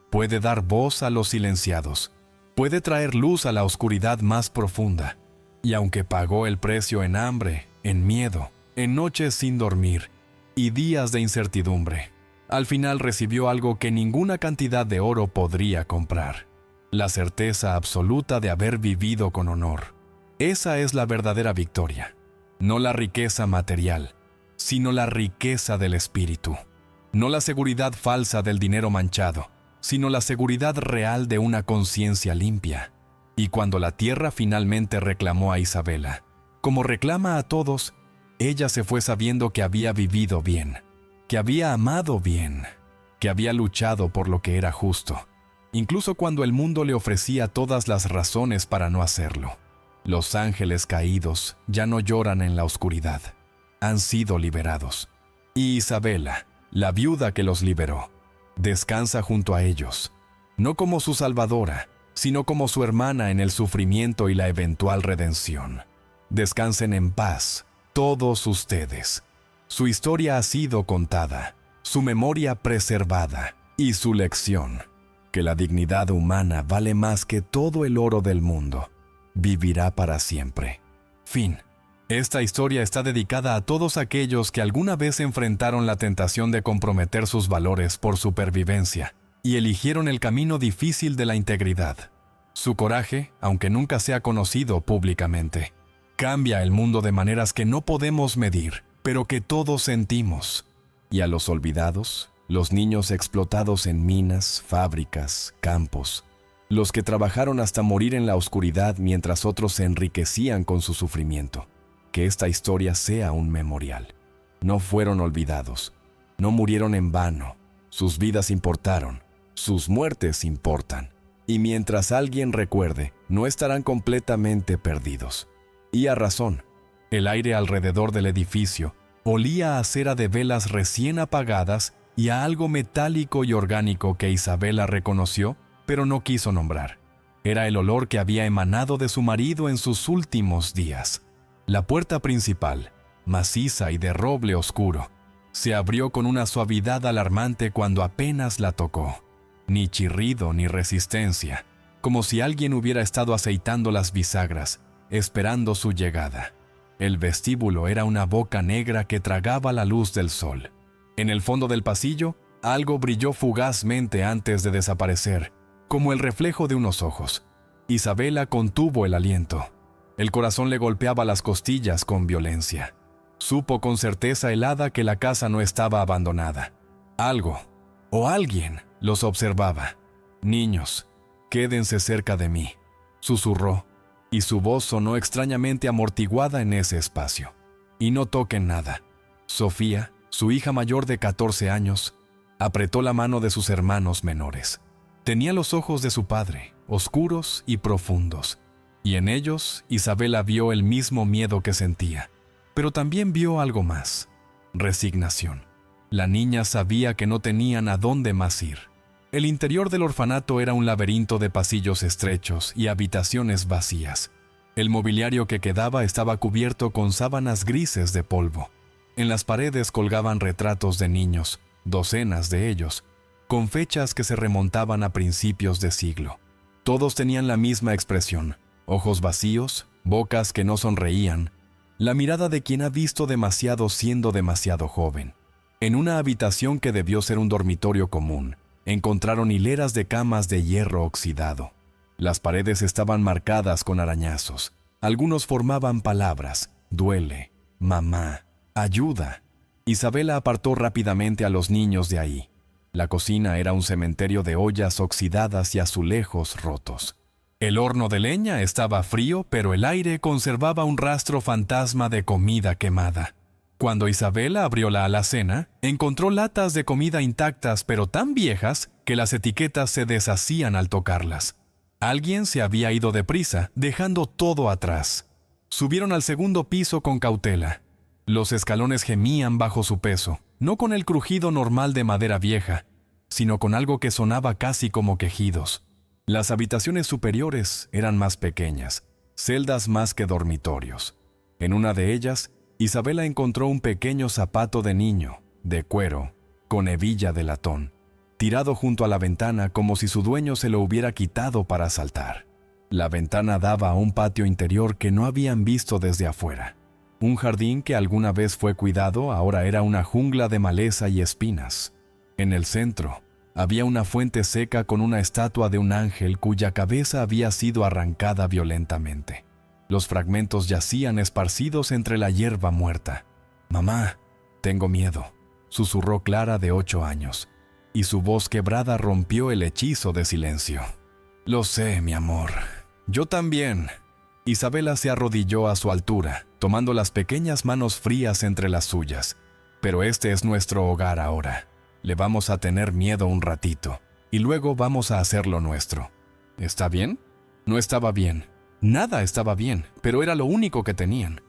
puede dar voz a los silenciados, puede traer luz a la oscuridad más profunda. Y aunque pagó el precio en hambre, en miedo, en noches sin dormir y días de incertidumbre, al final recibió algo que ninguna cantidad de oro podría comprar: la certeza absoluta de haber vivido con honor. Esa es la verdadera victoria. No la riqueza material, sino la riqueza del espíritu. No la seguridad falsa del dinero manchado, sino la seguridad real de una conciencia limpia. Y cuando la tierra finalmente reclamó a Isabela, como reclama a todos, ella se fue sabiendo que había vivido bien, que había amado bien, que había luchado por lo que era justo, incluso cuando el mundo le ofrecía todas las razones para no hacerlo. Los ángeles caídos ya no lloran en la oscuridad. Han sido liberados. Y Isabela, la viuda que los liberó, descansa junto a ellos, no como su salvadora, sino como su hermana en el sufrimiento y la eventual redención. Descansen en paz, todos ustedes. Su historia ha sido contada, su memoria preservada y su lección, que la dignidad humana vale más que todo el oro del mundo, vivirá para siempre. Fin. Esta historia está dedicada a todos aquellos que alguna vez enfrentaron la tentación de comprometer sus valores por supervivencia y eligieron el camino difícil de la integridad. Su coraje, aunque nunca sea conocido públicamente, cambia el mundo de maneras que no podemos medir, pero que todos sentimos. Y a los olvidados, los niños explotados en minas, fábricas, campos, los que trabajaron hasta morir en la oscuridad mientras otros se enriquecían con su sufrimiento. Que esta historia sea un memorial. No fueron olvidados, no murieron en vano, sus vidas importaron, sus muertes importan. Y mientras alguien recuerde, no estarán completamente perdidos. Y a razón. El aire alrededor del edificio olía a cera de velas recién apagadas y a algo metálico y orgánico que Isabela reconoció, pero no quiso nombrar. Era el olor que había emanado de su marido en sus últimos días. La puerta principal, maciza y de roble oscuro. Se abrió con una suavidad alarmante cuando apenas la tocó. Ni chirrido ni resistencia, como si alguien hubiera estado aceitando las bisagras, esperando su llegada. El vestíbulo era una boca negra que tragaba la luz del sol. En el fondo del pasillo, algo brilló fugazmente antes de desaparecer, como el reflejo de unos ojos. Isabela contuvo el aliento. El corazón le golpeaba las costillas con violencia. Supo con certeza helada que la casa no estaba abandonada. Algo, o alguien, los observaba. «Niños, quédense cerca de mí», susurró, y su voz sonó extrañamente amortiguada en ese espacio. «Y no toquen nada». Sofía, su hija mayor de 14 años, apretó la mano de sus hermanos menores. Tenía los ojos de su padre, oscuros y profundos, y en ellos Isabela vio el mismo miedo que sentía, pero también vio algo más: resignación. La niña sabía que no tenían a dónde más ir. El interior del orfanato era un laberinto de pasillos estrechos y habitaciones vacías. El mobiliario que quedaba estaba cubierto con sábanas grises de polvo. En las paredes colgaban retratos de niños, docenas de ellos, con fechas que se remontaban a principios de siglo. Todos tenían la misma expresión: ojos vacíos, bocas que no sonreían, la mirada de quien ha visto demasiado siendo demasiado joven. En una habitación que debió ser un dormitorio común, encontraron hileras de camas de hierro oxidado. Las paredes estaban marcadas con arañazos. Algunos formaban palabras: duele, mamá, ayuda. Isabela apartó rápidamente a los niños de ahí. La cocina era un cementerio de ollas oxidadas y azulejos rotos. El horno de leña estaba frío, pero el aire conservaba un rastro fantasma de comida quemada. Cuando Isabela abrió la alacena, encontró latas de comida intactas, pero tan viejas que las etiquetas se deshacían al tocarlas. Alguien se había ido deprisa, dejando todo atrás. Subieron al segundo piso con cautela. Los escalones gemían bajo su peso, no con el crujido normal de madera vieja, sino con algo que sonaba casi como quejidos. Las habitaciones superiores eran más pequeñas, celdas más que dormitorios. En una de ellas, Isabela encontró un pequeño zapato de niño, de cuero, con hebilla de latón, tirado junto a la ventana como si su dueño se lo hubiera quitado para saltar. La ventana daba a un patio interior que no habían visto desde afuera. Un jardín que alguna vez fue cuidado ahora era una jungla de maleza y espinas. En el centro, había una fuente seca con una estatua de un ángel cuya cabeza había sido arrancada violentamente. Los fragmentos yacían esparcidos entre la hierba muerta. «Mamá, tengo miedo», susurró Clara, de 8 años, y su voz quebrada rompió el hechizo de silencio. «Lo sé, mi amor. Yo también». Isabela se arrodilló a su altura, tomando las pequeñas manos frías entre las suyas. «Pero este es nuestro hogar ahora. Le vamos a tener miedo un ratito, y luego vamos a hacer lo nuestro. ¿Está bien?» No estaba bien. Nada estaba bien, pero era lo único que tenían.